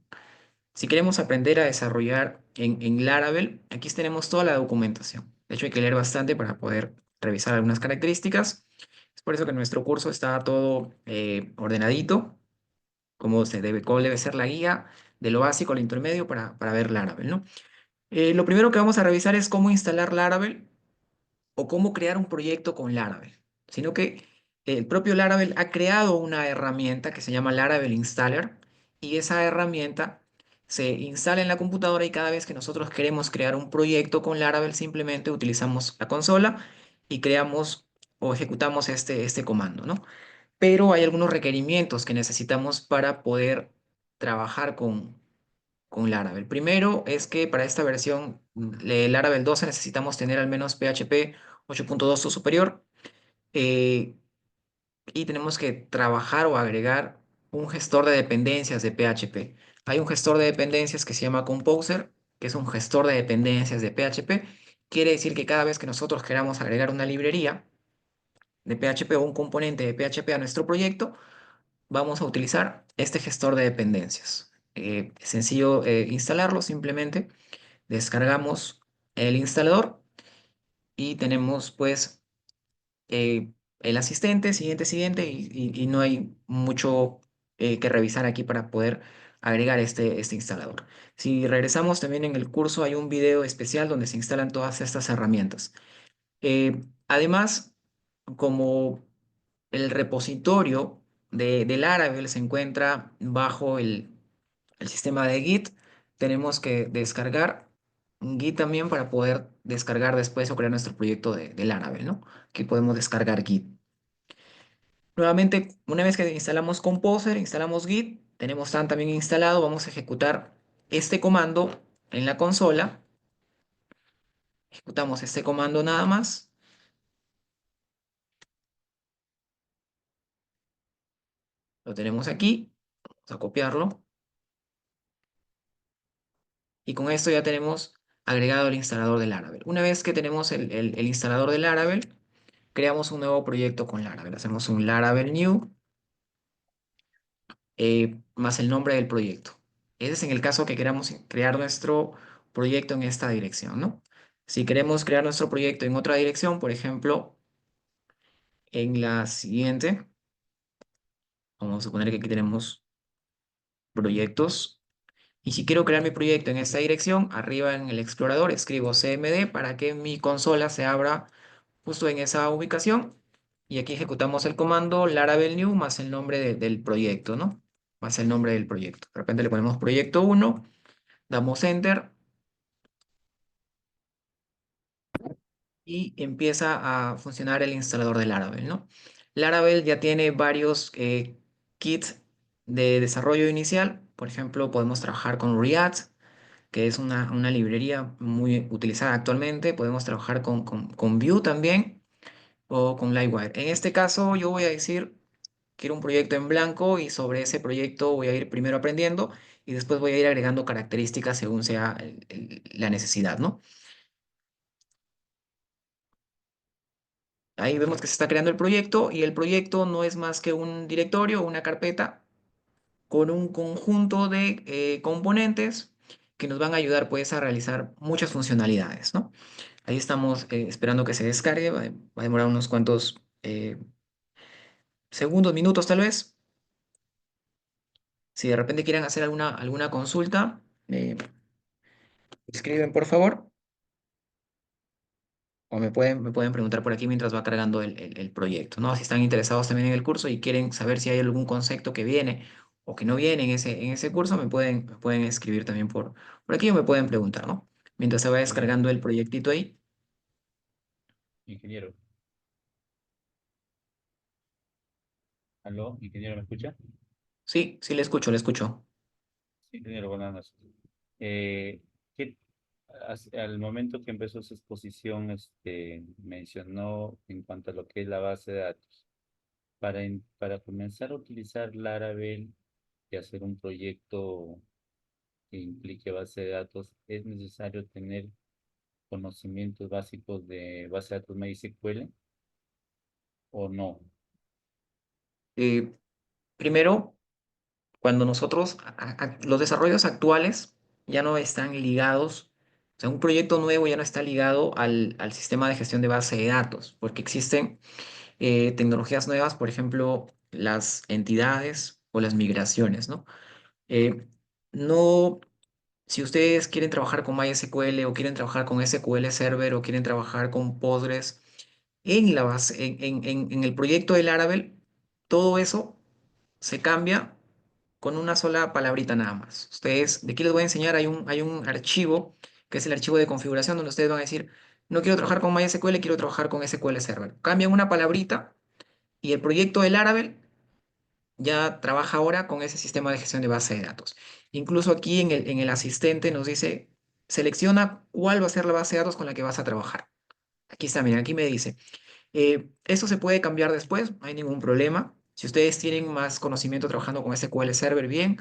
Si queremos aprender a desarrollar en Laravel, aquí tenemos toda la documentación. De hecho, hay que leer bastante para poder revisar algunas características. Es por eso que en nuestro curso está todo ordenadito, cuál debe ser la guía de lo básico al intermedio para ver Laravel, ¿no? Lo primero que vamos a revisar es cómo instalar Laravel o cómo crear un proyecto con Laravel, sino que el propio Laravel ha creado una herramienta que se llama Laravel Installer y esa herramienta se instala en la computadora y cada vez que nosotros queremos crear un proyecto con Laravel, simplemente utilizamos la consola y creamos o ejecutamos este comando, ¿no? Pero hay algunos requerimientos que necesitamos para poder trabajar con Laravel. Primero es que para esta versión de Laravel 12 necesitamos tener al menos PHP 8.2 o superior. eh, y tenemos que trabajar o agregar un gestor de dependencias de PHP. Hay un gestor de dependencias que se llama Composer, que es un gestor de dependencias de PHP. Quiere decir que cada vez que nosotros queramos agregar una librería de PHP o un componente de PHP a nuestro proyecto, vamos a utilizar este gestor de dependencias. Es sencillo instalarlo, simplemente descargamos el instalador y tenemos pues eh, el asistente, siguiente, siguiente, y no hay mucho que revisar aquí para poder agregar este instalador. Si regresamos también en el curso hay un video especial donde se instalan todas estas herramientas. Además, como el repositorio de Laravel se encuentra bajo el sistema de Git, tenemos que descargar Git también para poder descargar después o crear nuestro proyecto de Laravel, ¿no? Aquí podemos descargar Git. Nuevamente, una vez que instalamos Composer, instalamos Git, tenemos también instalado, vamos a ejecutar este comando en la consola. Ejecutamos este comando nada más. Lo tenemos aquí. Vamos a copiarlo. Y con esto ya tenemos agregado el instalador de Laravel. Una vez que tenemos el instalador de Laravel, creamos un nuevo proyecto con Laravel. Hacemos un Laravel New más el nombre del proyecto. Ese es en el caso que queramos crear nuestro proyecto en esta dirección, ¿no? Si queremos crear nuestro proyecto en otra dirección, por ejemplo, en la siguiente, vamos a suponer que aquí tenemos proyectos. Y si quiero crear mi proyecto en esta dirección, arriba en el explorador escribo cmd para que mi consola se abra justo en esa ubicación. Y aquí ejecutamos el comando laravel new más el nombre del proyecto, ¿no? Más el nombre del proyecto. De repente le ponemos proyecto 1, damos enter y empieza a funcionar el instalador de Laravel, ¿no? Laravel ya tiene varios kits de desarrollo inicial. Por ejemplo, podemos trabajar con React, que es una librería muy utilizada actualmente. Podemos trabajar con Vue también o con Livewire. En este caso, yo voy a decir, quiero un proyecto en blanco y sobre ese proyecto voy a ir primero aprendiendo y después voy a ir agregando características según sea la necesidad, ¿no? Ahí vemos que se está creando el proyecto y el proyecto no es más que un directorio o una carpeta con un conjunto de componentes que nos van a ayudar pues a realizar muchas funcionalidades, ¿no? Ahí estamos esperando que se descargue, va a demorar unos cuantos segundos, minutos tal vez. Si de repente quieren hacer alguna consulta, escriben por favor o me pueden preguntar por aquí mientras va cargando el proyecto, ¿no? Si están interesados también en el curso y quieren saber si hay algún concepto que viene o que no viene en ese curso, me pueden escribir también por aquí o me pueden preguntar, ¿no? Mientras se va descargando el proyectito ahí. Ingeniero. ¿Aló? ¿Ingeniero me escucha? Sí, sí, le escucho, le escucho. Sí, ingeniero, buenas noches. Eh, ¿qué- al momento que empezó su exposición, mencionó en cuanto a lo que es la base de datos. Para comenzar a utilizar Laravel y hacer un proyecto que implique base de datos, ¿es necesario tener conocimientos básicos de base de datos MySQL o no? Eh, Primero, cuando nosotros, los desarrollos actuales ya no están ligados, o sea, un proyecto nuevo ya no está ligado al sistema de gestión de base de datos, porque existen tecnologías nuevas, por ejemplo, las entidades o las migraciones, ¿no? Eh, no, si ustedes quieren trabajar con MySQL o quieren trabajar con SQL Server o quieren trabajar con Postgres en la base, en el proyecto de Laravel, todo eso se cambia con una sola palabrita nada más. Ustedes, de aquí les voy a enseñar, hay un archivo, que es el archivo de configuración, donde ustedes van a decir, no quiero trabajar con MySQL, quiero trabajar con SQL Server. Cambian una palabrita y el proyecto de Laravel ya trabaja ahora con ese sistema de gestión de base de datos. Incluso aquí en el asistente nos dice, selecciona cuál va a ser la base de datos con la que vas a trabajar. Aquí está, miren, aquí me dice, esto se puede cambiar después, no hay ningún problema. Si ustedes tienen más conocimiento trabajando con SQL Server, bien,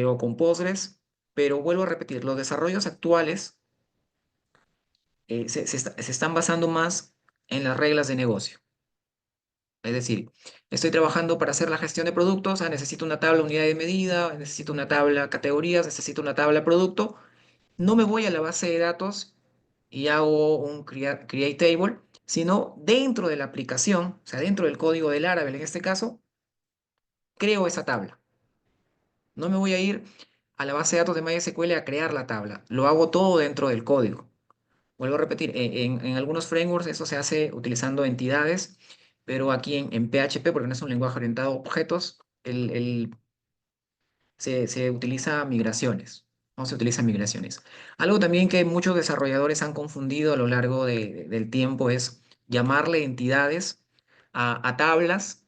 o con Postgres, pero vuelvo a repetir, los desarrollos actuales se están basando más en las reglas de negocio. Es decir, estoy trabajando para hacer la gestión de productos, necesito una tabla unidad de medida, necesito una tabla categorías, necesito una tabla producto. No me voy a la base de datos y hago un create table, sino dentro de la aplicación, o sea, dentro del código del Laravel en este caso, creo esa tabla. No me voy a ir a la base de datos de MySQL a crear la tabla. Lo hago todo dentro del código. Vuelvo a repetir, en algunos frameworks eso se hace utilizando entidades, pero aquí en PHP, porque no es un lenguaje orientado a objetos, se utiliza migraciones. No se utiliza migraciones. Algo también que muchos desarrolladores han confundido a lo largo del tiempo es llamarle entidades a tablas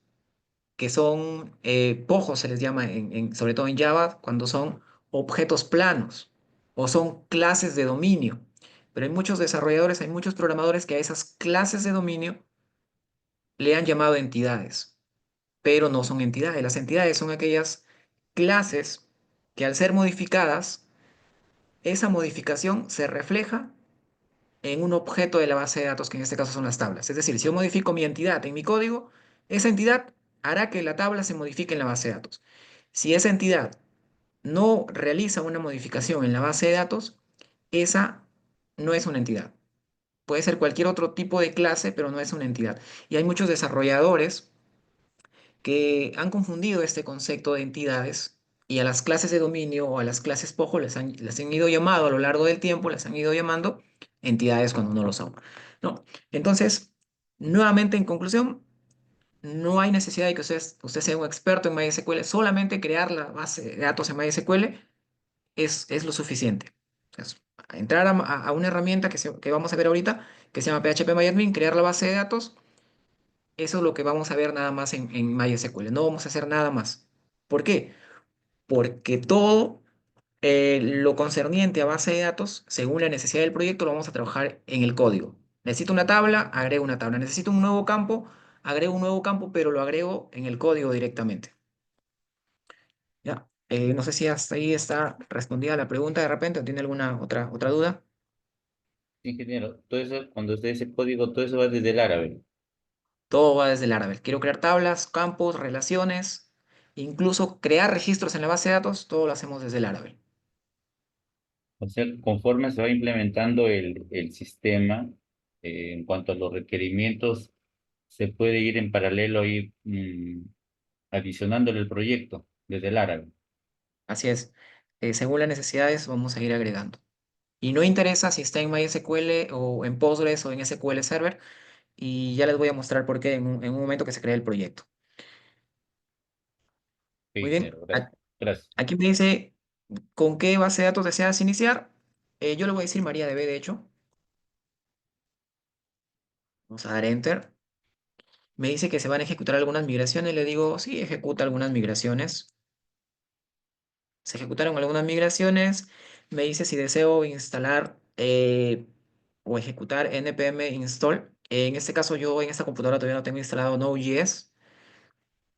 que son pojos, se les llama, sobre todo en Java, cuando son objetos planos o son clases de dominio. Pero hay muchos desarrolladores, hay muchos programadores que a esas clases de dominio le han llamado entidades, pero no son entidades. Las entidades son aquellas clases que al ser modificadas, esa modificación se refleja en un objeto de la base de datos, que en este caso son las tablas. Es decir, si yo modifico mi entidad en mi código, esa entidad hará que la tabla se modifique en la base de datos. Si esa entidad no realiza una modificación en la base de datos, esa no es una entidad. Puede ser cualquier otro tipo de clase, pero no es una entidad. Y hay muchos desarrolladores que han confundido este concepto de entidades y a las clases de dominio o a las clases POJO les han ido llamando a lo largo del tiempo, les han ido llamando entidades cuando no lo son, ¿no? Entonces, nuevamente en conclusión, no hay necesidad de que usted sea un experto en MySQL, solamente crear la base de datos en MySQL es lo suficiente. Es entrar a una herramienta que vamos a ver ahorita, que se llama PHP crear la base de datos. Eso es lo que vamos a ver nada más en MySQL. No vamos a hacer nada más. ¿Por qué? Porque todo lo concerniente a base de datos, según la necesidad del proyecto, lo vamos a trabajar en el código. Necesito una tabla, agrego una tabla. Necesito un nuevo campo, agrego un nuevo campo, pero lo agrego en el código directamente. ¿Ya? No sé si hasta ahí está respondida la pregunta de repente o tiene alguna otra duda. Ingeniero, todo eso, cuando usted dice código, todo eso va desde el árabe. Todo va desde Laravel. Quiero crear tablas, campos, relaciones, incluso crear registros en la base de datos, todo lo hacemos desde Laravel. O sea, conforme se va implementando el sistema, en cuanto a los requerimientos, se puede ir en paralelo, ir adicionándole el proyecto desde el árabe. Así es. Según las necesidades, vamos a ir agregando. Y no interesa si está en MySQL o en Postgres o en SQL Server, y ya les voy a mostrar por qué en un momento que se cree el proyecto. Sí, Muy bien. ingeniero, gracias. Gracias. Aquí me dice con qué base de datos deseas iniciar. Yo le voy a decir MariaDB, de hecho. Vamos a dar Enter. Me dice que se van a ejecutar algunas migraciones. Le digo, sí, ejecuta algunas migraciones. Se ejecutaron algunas migraciones. Me dice si deseo instalar o ejecutar npm install. En este caso, yo en esta computadora todavía no tengo instalado Node.js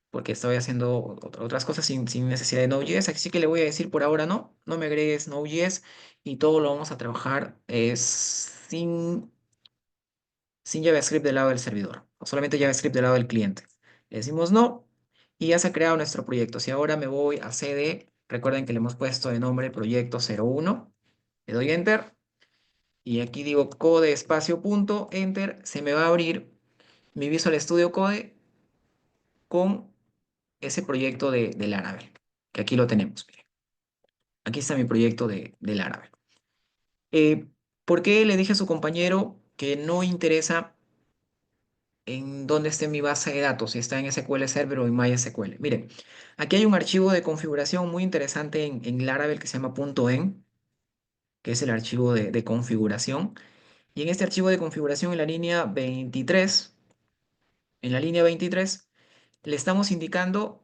porque estoy haciendo otras cosas sin necesidad de Node.js. Así que le voy a decir por ahora no, no me agregues Node.js y todo lo vamos a trabajar sin JavaScript del lado del servidor, o solamente JavaScript del lado del cliente. Le decimos no y ya se ha creado nuestro proyecto. Si ahora me voy a CD, recuerden que le hemos puesto de nombre proyecto 01, le doy Enter y aquí digo code espacio punto Enter, se me va a abrir mi Visual Studio Code con ese proyecto de Laravel, que aquí lo tenemos. Miren. Aquí está mi proyecto de Laravel. ¿Por qué le dije a su compañero que no interesa en dónde esté mi base de datos, si está en SQL Server o en MySQL. Miren, aquí hay un archivo de configuración muy interesante en Laravel que se llama .env, que es el archivo de configuración. Y en este archivo de configuración en la línea 23, le estamos indicando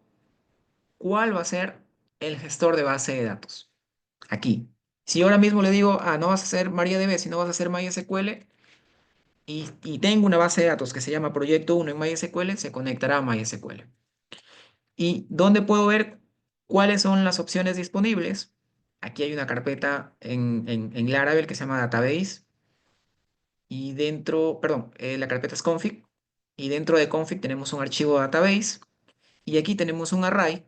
cuál va a ser el gestor de base de datos. Aquí. Si ahora mismo le digo, no vas a hacer MariaDB, sino vas a hacer MySQL, y tengo una base de datos que se llama Proyecto 1 en MySQL, se conectará a MySQL. ¿Y dónde puedo ver cuáles son las opciones disponibles? Aquí hay una carpeta en Laravel que se llama Database, y dentro, perdón, la carpeta es config, y dentro de config tenemos un archivo database, y aquí tenemos un array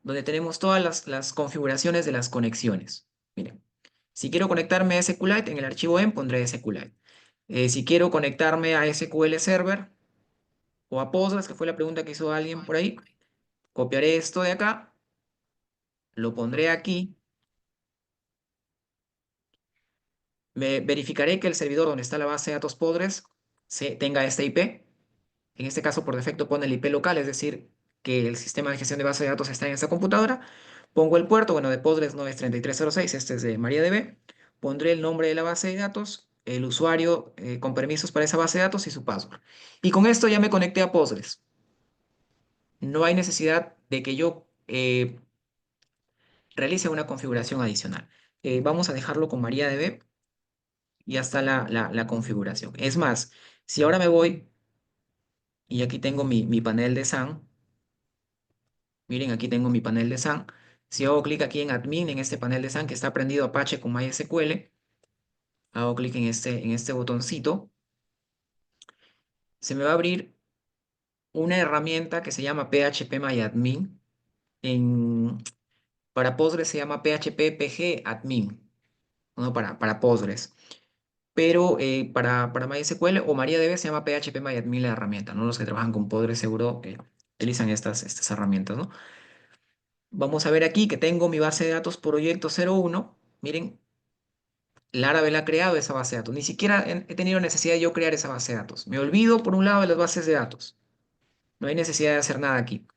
donde tenemos todas las configuraciones de las conexiones. Miren, si quiero conectarme a SQLite, en el archivo en pondré SQLite. Si quiero conectarme a SQL Server o a Postgres, que fue la pregunta que hizo alguien por ahí, copiaré esto de acá, lo pondré aquí, verificaré que el servidor donde está la base de datos Postgres tenga esta IP. En este caso, por defecto, pone el IP local, es decir, que el sistema de gestión de base de datos está en esta computadora. Pongo el puerto, bueno, de Postgres no es 3306, este es de MariaDB. Pondré el nombre de la base de datos, el usuario con permisos para esa base de datos y su password. Y con esto ya me conecté a Postgres. No hay necesidad de que yo realice una configuración adicional. Vamos a dejarlo con MariaDB y ya está la configuración. Es más, si ahora me voy y aquí tengo mi panel de SAN, miren, aquí tengo mi panel de SAN. Si hago clic aquí en Admin, en este panel de SAN que está prendido Apache con MySQL, hago clic en este botoncito, se me va a abrir una herramienta que se llama PHP para Postgres se llama PHP PG Admin, ¿no? Para Postgres. Pero para MySQL o MariaDB se llama PHP MyAdmin la herramienta, ¿no? Los que trabajan con Postgres seguro utilizan estas herramientas, ¿no? Vamos a ver aquí que tengo mi base de datos proyecto 01. Miren, Laravel ha creado esa base de datos. Ni siquiera he tenido necesidad de yo crear esa base de datos. Me olvido, por un lado, de las bases de datos. No hay necesidad de hacer nada aquí.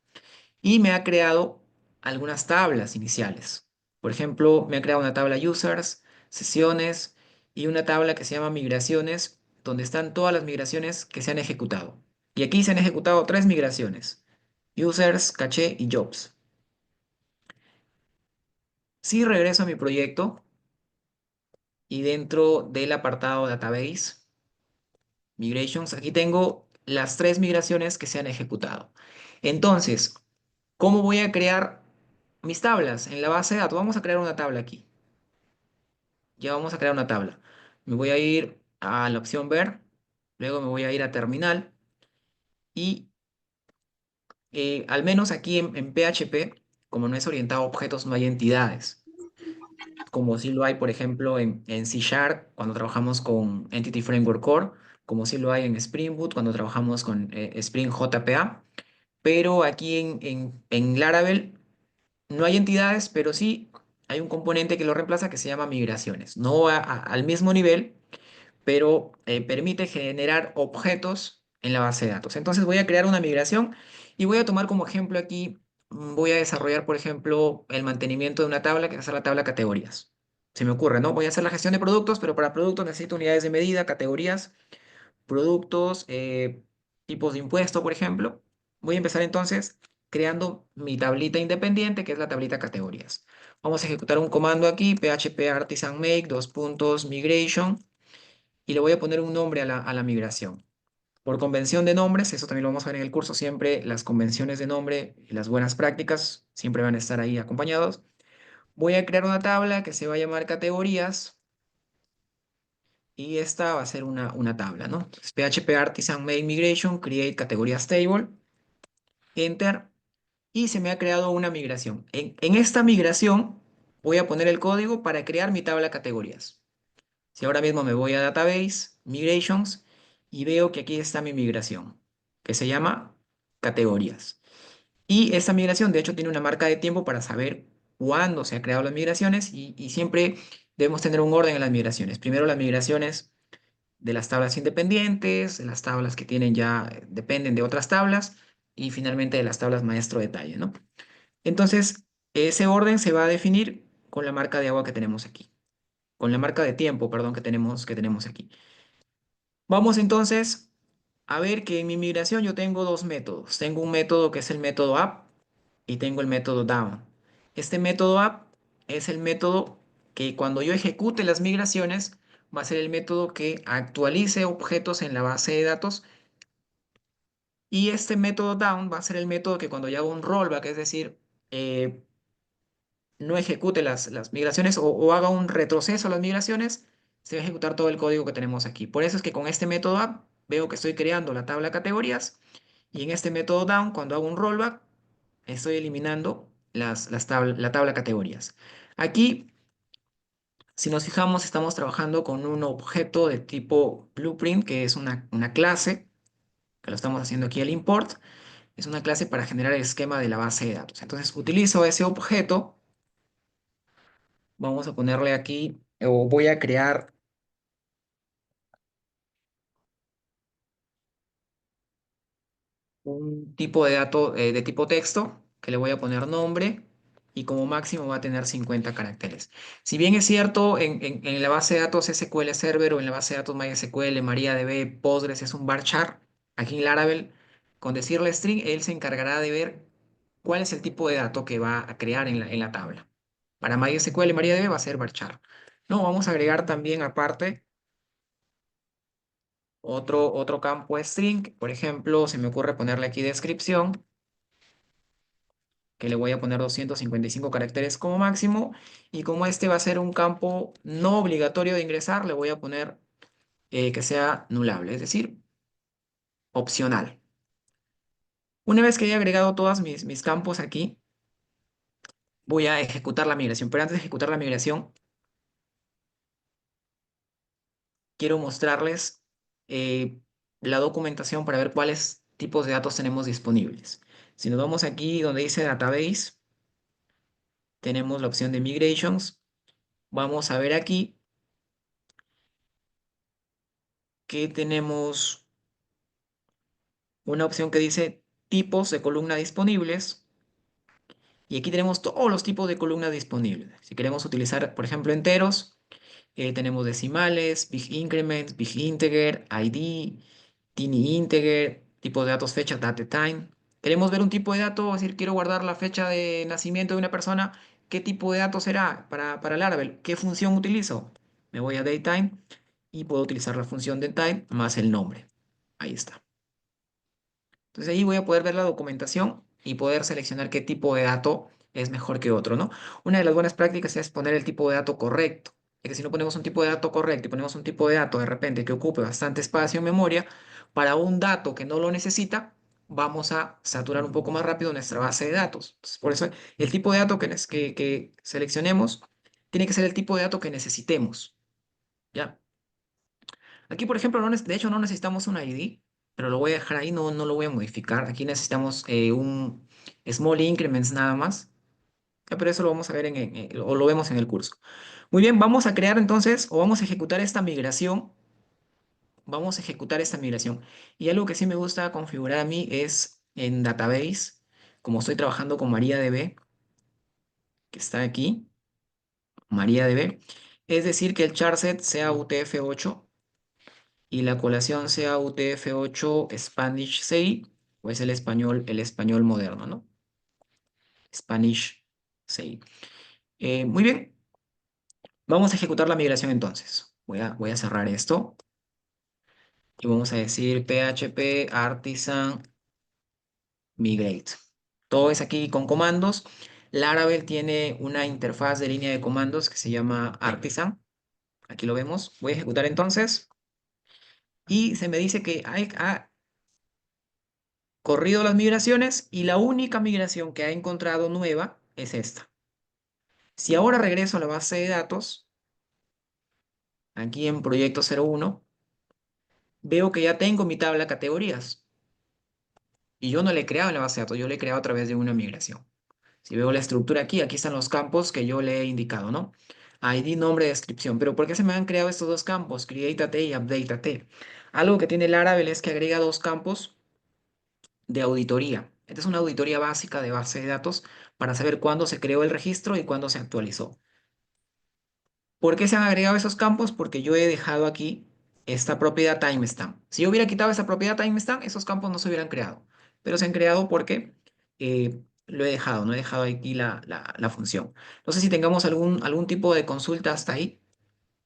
Y me ha creado algunas tablas iniciales. Por ejemplo, me ha creado una tabla users, sesiones y una tabla que se llama migraciones, donde están todas las migraciones que se han ejecutado. Y aquí se han ejecutado 3 migraciones: users, caché y jobs. Si regreso a mi proyecto y dentro del apartado Database, Migrations, aquí tengo las 3 migraciones que se han ejecutado. Entonces, ¿cómo voy a crear mis tablas en la base de datos? Vamos a crear una tabla aquí. Ya vamos a crear una tabla. Me voy a ir a la opción ver, luego me voy a ir a terminal y al menos aquí en PHP, como no es orientado a objetos, no hay entidades, como sí lo hay, por ejemplo, en C Sharp, cuando trabajamos con Entity Framework Core, como sí lo hay en Spring Boot, cuando trabajamos con Spring JPA. Pero aquí en Laravel no hay entidades, pero sí hay un componente que lo reemplaza que se llama migraciones. No al mismo nivel, pero permite generar objetos en la base de datos. Entonces voy a crear una migración y voy a tomar como ejemplo aquí, voy a desarrollar, por ejemplo, el mantenimiento de una tabla que va a ser la tabla categorías. Se me ocurre, ¿no? Voy a hacer la gestión de productos, pero para productos necesito unidades de medida, categorías, productos, tipos de impuesto, por ejemplo. Voy a empezar entonces creando mi tablita independiente, que es la tablita categorías. Vamos a ejecutar un comando aquí, php artisan make, migration, y le voy a poner un nombre a la migración. Por convención de nombres, eso también lo vamos a ver en el curso, siempre las convenciones de nombre y las buenas prácticas siempre van a estar ahí acompañados. Voy a crear una tabla que se va a llamar categorías y esta va a ser una tabla, ¿no? Entonces, PHP Artisan Make Migration, Create Categorías Table, Enter, y se me ha creado una migración. En esta migración voy a poner el código para crear mi tabla categorías. Si ahora mismo me voy a Database, Migrations, y veo que aquí está mi migración, que se llama categorías. Y esta migración, de hecho, tiene una marca de tiempo para saber cuándo se han creado las migraciones y siempre debemos tener un orden en las migraciones. Primero las migraciones de las tablas independientes, de las tablas que tienen ya, dependen de otras tablas, y finalmente de las tablas maestro detalle, ¿no? Entonces, ese orden se va a definir con la marca de agua que tenemos aquí, con la marca de tiempo, perdón, que tenemos aquí. Vamos entonces a ver que en mi migración yo tengo dos métodos. Tengo un método que es el método up y tengo el método down. Este método up es el método que cuando yo ejecute las migraciones va a ser el método que actualice objetos en la base de datos, y este método down va a ser el método que cuando yo hago un rollback, es decir, eh, no ejecute las migraciones o haga un retroceso a las migraciones, se va a ejecutar todo el código que tenemos aquí. Por eso es que con este método up veo que estoy creando la tabla de categorías, y en este método down, cuando hago un rollback, estoy eliminando la tabla de categorías. Aquí, si nos fijamos, estamos trabajando con un objeto de tipo blueprint, que es una clase, que lo estamos haciendo aquí el import. Es una clase para generar el esquema de la base de datos. Entonces, utilizo ese objeto. Vamos a ponerle aquí, o voy a crear un tipo de dato de tipo texto, que le voy a poner nombre, y como máximo va a tener 50 caracteres. Si bien es cierto, en la base de datos SQL Server o en la base de datos MySQL, MariaDB, Postgres es un varchar, aquí en Laravel, con decirle string, él se encargará de ver cuál es el tipo de dato que va a crear en la tabla. Para MySQL y MariaDB va a ser varchar. No, vamos a agregar también aparte otro campo string. Por ejemplo, se me ocurre ponerle aquí descripción, que le voy a poner 255 caracteres como máximo. Y como este va a ser un campo no obligatorio de ingresar, le voy a poner que sea nulable, es decir, opcional. Una vez que haya agregado todos mis campos aquí, voy a ejecutar la migración. Pero antes de ejecutar la migración, quiero mostrarles la documentación para ver cuáles tipos de datos tenemos disponibles. Si nos vamos aquí donde dice Database, tenemos la opción de Migrations. Vamos a ver aquí que tenemos una opción que dice tipos de columna disponibles, y aquí tenemos todos los tipos de columna disponibles. Si queremos utilizar, por ejemplo, enteros, tenemos decimales, big increment, big integer, ID, tiny integer, tipo de datos fecha, date time. Queremos ver un tipo de dato, es decir, quiero guardar la fecha de nacimiento de una persona. ¿Qué tipo de dato será para Laravel? ¿Qué función utilizo? Me voy a datetime y puedo utilizar la función datetime más el nombre. Ahí está. Entonces ahí voy a poder ver la documentación y poder seleccionar qué tipo de dato es mejor que otro, ¿no? Una de las buenas prácticas es poner el tipo de dato correcto. Es que si no ponemos un tipo de dato correcto y ponemos un tipo de dato de repente que ocupe bastante espacio en memoria, para un dato que no lo necesita, vamos a saturar un poco más rápido nuestra base de datos. Entonces, por eso el tipo de dato que seleccionemos tiene que ser el tipo de dato que necesitemos, ¿ya? Aquí, por ejemplo, de hecho no necesitamos un ID, pero lo voy a dejar ahí, no lo voy a modificar. Aquí necesitamos un small increments nada más. Pero eso lo vamos a ver o lo vemos en el curso. Muy bien, vamos a crear entonces, o vamos a ejecutar esta migración. Vamos a ejecutar esta migración. Y algo que sí me gusta configurar a mí es en Database, como estoy trabajando con MariaDB, que está aquí, MariaDB, es decir, que el charset sea UTF-8 y la colación sea UTF-8 Spanish 6, o es el español moderno, ¿no? Spanish 6. Muy bien, vamos a ejecutar la migración entonces. Voy a cerrar esto y vamos a decir php artisan migrate. Todo es aquí con comandos. Laravel tiene una interfaz de línea de comandos que se llama artisan. Aquí lo vemos. Voy a ejecutar entonces. Y se me dice que ha corrido las migraciones y la única migración que ha encontrado nueva es esta. Si ahora regreso a la base de datos, aquí en proyecto 01, veo que ya tengo mi tabla de categorías. Y yo no le he creado en la base de datos, yo le he creado a través de una migración. Si veo la estructura aquí, aquí están los campos que yo le he indicado, ¿no? ID, nombre, descripción. Pero ¿por qué se me han creado estos dos campos? Create y Update. Algo que tiene Laravel es que agrega dos campos de auditoría. Esta es una auditoría básica de base de datos para saber cuándo se creó el registro y cuándo se actualizó. ¿Por qué se han agregado esos campos? Porque yo he dejado aquí esta propiedad timestamp. Si yo hubiera quitado esa propiedad timestamp, esos campos no se hubieran creado. Pero se han creado porque lo he dejado, no he dejado aquí la función. No sé si tengamos algún tipo de consulta hasta ahí.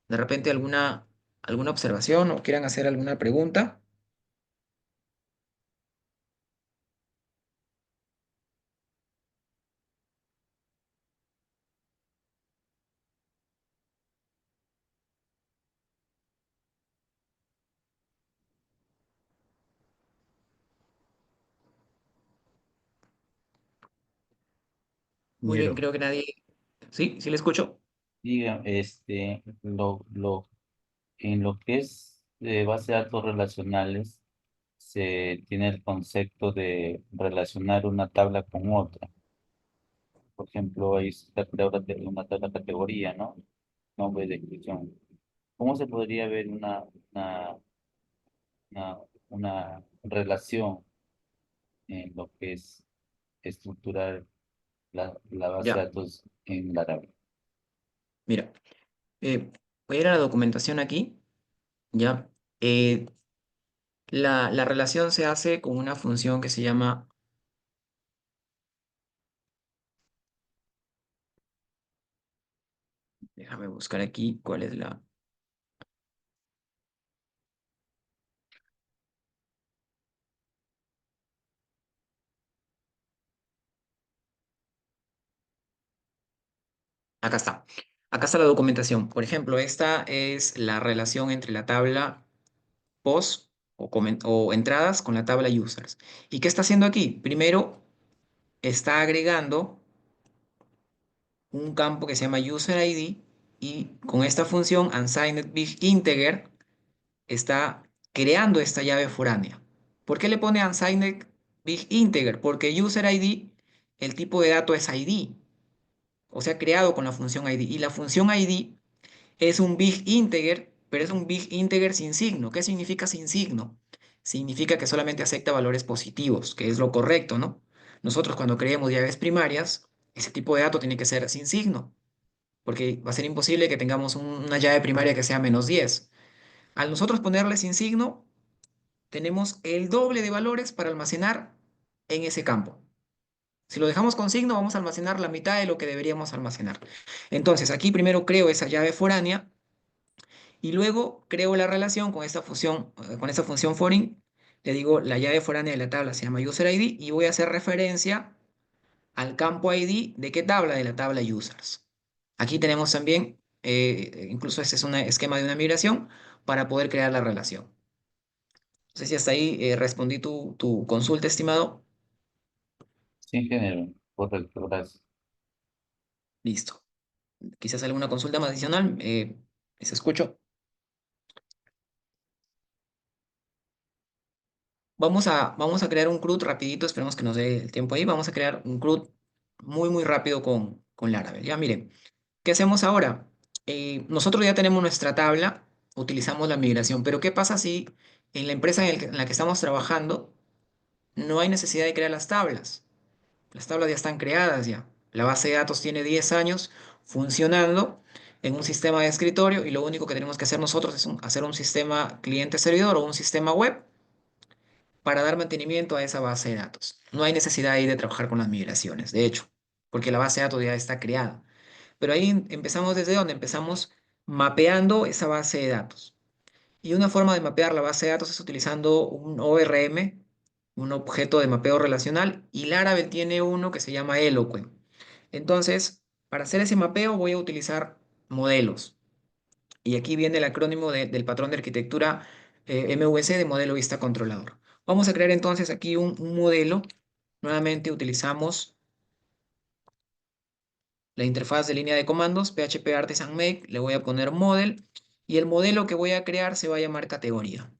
De repente alguna observación o quieran hacer alguna pregunta. Muy bien, Ingeniero. creo que nadie... Sí, sí le escucho. Diga, en lo que es base de datos relacionales, se tiene el concepto de relacionar una tabla con otra. Por ejemplo, ahí se trata ahora de una tabla categoría, ¿no? Nombre y descripción. ¿Cómo se podría ver una, una relación en lo que es estructurar la base de Ya, datos en Laravel? mira. Voy a ir a la documentación aquí. Ya. Eh, la relación se hace con una función que se llama, déjame buscar aquí cuál es la... Acá está. Acá está la documentación. Por ejemplo, esta es la relación entre la tabla post o entradas con la tabla users. ¿Y qué está haciendo aquí? Primero, está agregando un campo que se llama user ID y con esta función unsigned big integer está creando esta llave foránea. ¿Por qué le pone unsigned big integer? Porque user ID, el tipo de dato es ID, o sea, creado con la función ID. Y la función ID es un big integer, pero es un big integer sin signo. ¿Qué significa sin signo? Significa que solamente acepta valores positivos, que es lo correcto, ¿no? Nosotros cuando creemos llaves primarias, ese tipo de dato tiene que ser sin signo, porque va a ser imposible que tengamos una llave primaria que sea -10. Al nosotros ponerle sin signo, tenemos el doble de valores para almacenar en ese campo. Si lo dejamos con signo, vamos a almacenar la mitad de lo que deberíamos almacenar. Entonces, aquí primero creo esa llave foránea y luego creo la relación con esta función foreign. Le digo, la llave foránea de la tabla se llama user ID y voy a hacer referencia al campo ID de qué tabla, de la tabla users. Aquí tenemos también, incluso este es un esquema de una migración para poder crear la relación. No sé si hasta ahí respondí tu consulta, estimado. Sí, ingeniero. Correcto, gracias. Listo. Quizás alguna consulta más adicional. Les escucho. Vamos a crear un CRUD rapidito. Esperemos que nos dé el tiempo ahí. Vamos a crear un CRUD muy, muy rápido con Laravel. Ya miren, ¿qué hacemos ahora? Nosotros ya tenemos nuestra tabla. Utilizamos la migración. Pero ¿qué pasa si en la empresa en la que estamos trabajando no hay necesidad de crear las tablas? Las tablas ya están creadas ya. La base de datos tiene 10 años funcionando en un sistema de escritorio y lo único que tenemos que hacer nosotros es hacer un sistema cliente-servidor o un sistema web para dar mantenimiento a esa base de datos. No hay necesidad ahí de trabajar con las migraciones, de hecho, porque la base de datos ya está creada. Pero ahí empezamos desde donde empezamos mapeando esa base de datos. Y una forma de mapear la base de datos es utilizando un ORM, un objeto de mapeo relacional, y Laravel tiene uno que se llama Eloquent. Entonces, para hacer ese mapeo voy a utilizar modelos. Y aquí viene el acrónimo del patrón de arquitectura MVC de modelo vista controlador. Vamos a crear entonces aquí un modelo. Nuevamente utilizamos la interfaz de línea de comandos, PHP Artisan Make, le voy a poner model y el modelo que voy a crear se va a llamar categoría.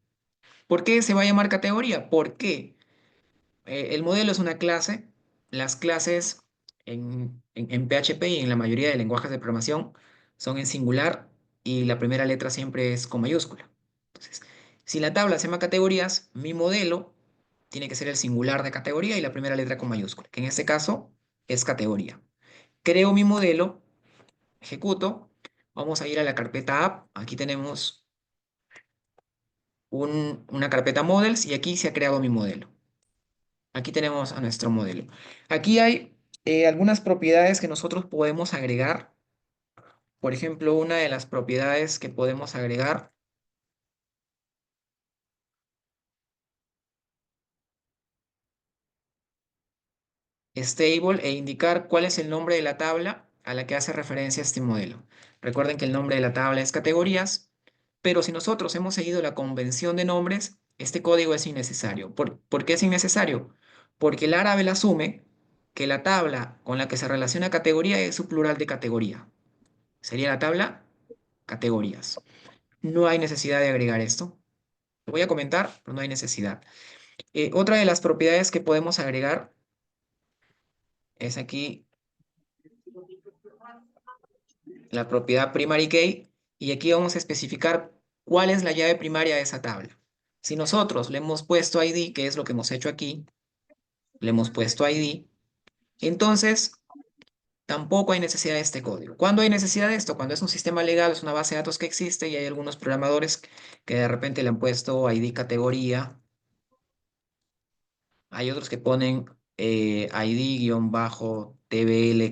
¿Por qué se va a llamar categoría? Porque el modelo es una clase. Las clases en PHP y en la mayoría de lenguajes de programación son en singular y la primera letra siempre es con mayúscula. Entonces, si la tabla se llama categorías, mi modelo tiene que ser el singular de categoría y la primera letra con mayúscula, que en este caso es categoría. Creo mi modelo, ejecuto, vamos a ir a la carpeta app, aquí tenemos una carpeta models y aquí se ha creado mi modelo. Aquí tenemos a nuestro modelo. Aquí hay algunas propiedades que nosotros podemos agregar. Por ejemplo, una de las propiedades que podemos agregar es table e indicar cuál es el nombre de la tabla a la que hace referencia este modelo. Recuerden que el nombre de la tabla es categorías, pero si nosotros hemos seguido la convención de nombres, este código es innecesario. ¿Por qué es innecesario? Porque el Laravel asume que la tabla con la que se relaciona categoría es su plural de categoría. Sería la tabla categorías. No hay necesidad de agregar esto. Lo voy a comentar, pero no hay necesidad. Otra de las propiedades que podemos agregar es aquí la propiedad primary key y aquí vamos a especificar cuál es la llave primaria de esa tabla. Si nosotros le hemos puesto ID, que es lo que hemos hecho aquí, le hemos puesto ID, entonces tampoco hay necesidad de este código. ¿Cuándo hay necesidad de esto? Cuando es un sistema legal, es una base de datos que existe y hay algunos programadores que de repente le han puesto ID categoría. Hay otros que ponen ID-TBL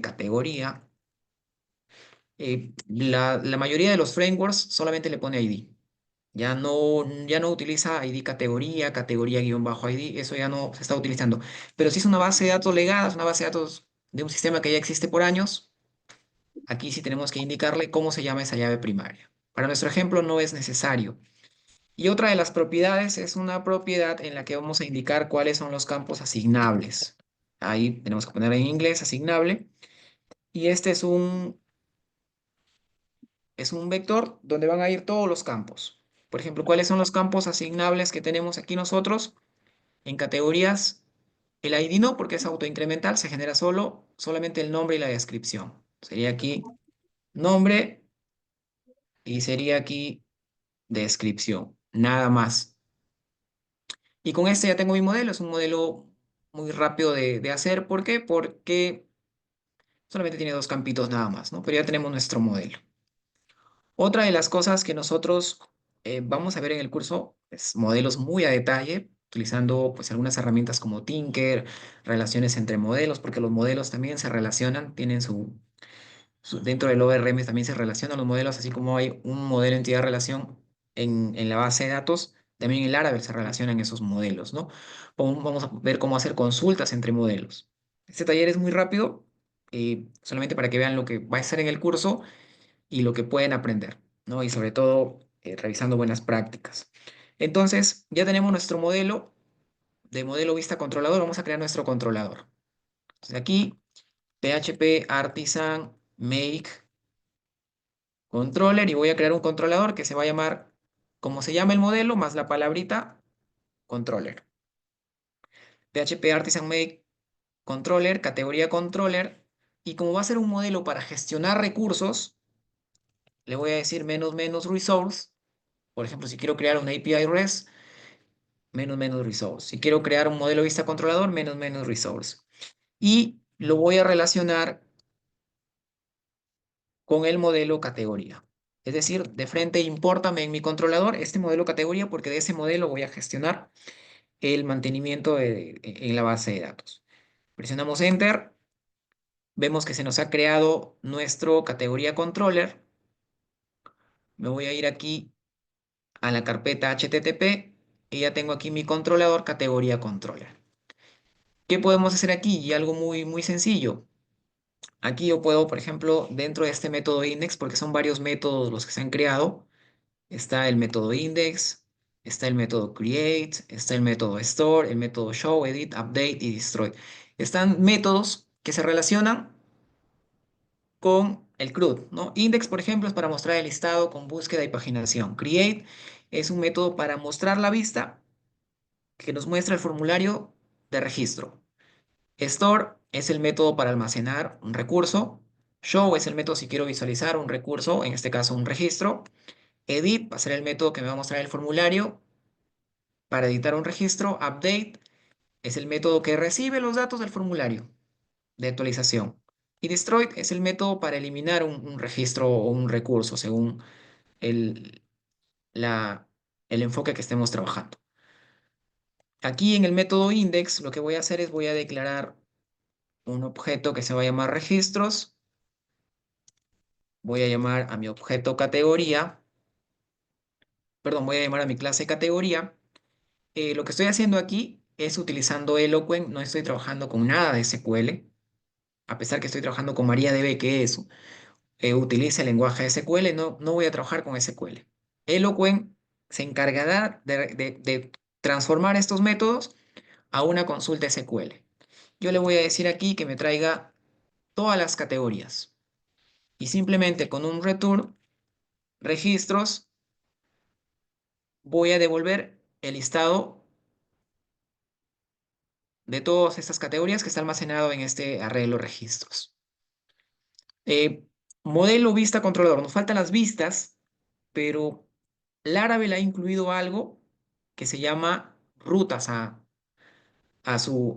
categoría. La mayoría de los frameworks solamente le pone ID. Ya no utiliza ID categoría, categoría-ID, eso ya no se está utilizando. Pero si es una base de datos legada, es una base de datos de un sistema que ya existe por años, aquí sí tenemos que indicarle cómo se llama esa llave primaria. Para nuestro ejemplo no es necesario. Y otra de las propiedades es una propiedad en la que vamos a indicar cuáles son los campos asignables. Ahí tenemos que poner en inglés asignable. Y este es un vector donde van a ir todos los campos. Por ejemplo, ¿cuáles son los campos asignables que tenemos aquí nosotros? En categorías, el ID no, porque es autoincremental, se genera solamente el nombre y la descripción. Sería aquí nombre y sería aquí descripción, nada más. Y con este ya tengo mi modelo, es un modelo muy rápido de hacer. ¿Por qué? Porque solamente tiene dos campitos nada más, ¿no? Pero ya tenemos nuestro modelo. Otra de las cosas que nosotros vamos a ver en el curso es modelos muy a detalle, utilizando pues algunas herramientas como Tinker, relaciones entre modelos, porque los modelos también se relacionan, tienen dentro del ORM también se relacionan los modelos, así como hay un modelo entidad-relación en la base de datos, también en el Laravel se relacionan esos modelos, ¿no? Vamos a ver cómo hacer consultas entre modelos. Este taller es muy rápido, solamente para que vean lo que va a estar en el curso y lo que pueden aprender, ¿no? Y sobre todo, revisando buenas prácticas. Entonces, ya tenemos nuestro modelo de modelo vista controlador. Vamos a crear nuestro controlador. Entonces, aquí, PHP artisan make controller y voy a crear un controlador que se va a llamar, como se llama el modelo, más la palabrita controller. PHP artisan make controller, categoría controller. Y como va a ser un modelo para gestionar recursos, le voy a decir menos menos resource. Por ejemplo, si quiero crear una API REST, menos menos resource. Si quiero crear un modelo vista controlador, menos menos resource. Y lo voy a relacionar con el modelo categoría. Es decir, de frente impórtame en mi controlador este modelo categoría porque de ese modelo voy a gestionar el mantenimiento en la base de datos. Presionamos Enter. Vemos que se nos ha creado nuestro categoría controller. Me voy a ir aquí a la carpeta HTTP y ya tengo aquí mi controlador categoría controller. ¿Qué podemos hacer aquí? Y algo muy, muy sencillo. Aquí yo puedo, por ejemplo, dentro de este método index, porque son varios métodos los que se han creado, está el método index, está el método create, está el método store, el método show, edit, update y destroy. Están métodos que se relacionan con el CRUD, ¿no? Index, por ejemplo, es para mostrar el listado con búsqueda y paginación. Create es un método para mostrar la vista que nos muestra el formulario de registro. Store es el método para almacenar un recurso Show es el método si quiero visualizar un recurso, en este caso un registro. Edit va a ser el método que me va a mostrar el formulario para editar un registro. Update es el método que recibe los datos del formulario de actualización. Y Destroy es el método para eliminar un registro o un recurso según el, el enfoque que estemos trabajando. Aquí en el método index lo que voy a hacer es voy a declarar un objeto que se va a llamar registros. Voy a llamar a mi objeto categoría. Perdón, voy a llamar a mi clase categoría. Lo que estoy haciendo aquí es utilizando Eloquent. No estoy trabajando con nada de SQL. A pesar que estoy trabajando con MariaDB, que es utiliza el lenguaje SQL, no voy a trabajar con SQL. Eloquent se encargará de transformar estos métodos a una consulta SQL. Yo le voy a decir aquí que me traiga todas las categorías y simplemente con un return registros voy a devolver el listado de todas estas categorías que está almacenado en este arreglo registros. Eh, Modelo vista controlador. Nos faltan las vistas, pero Laravel ha incluido algo que se llama rutas a su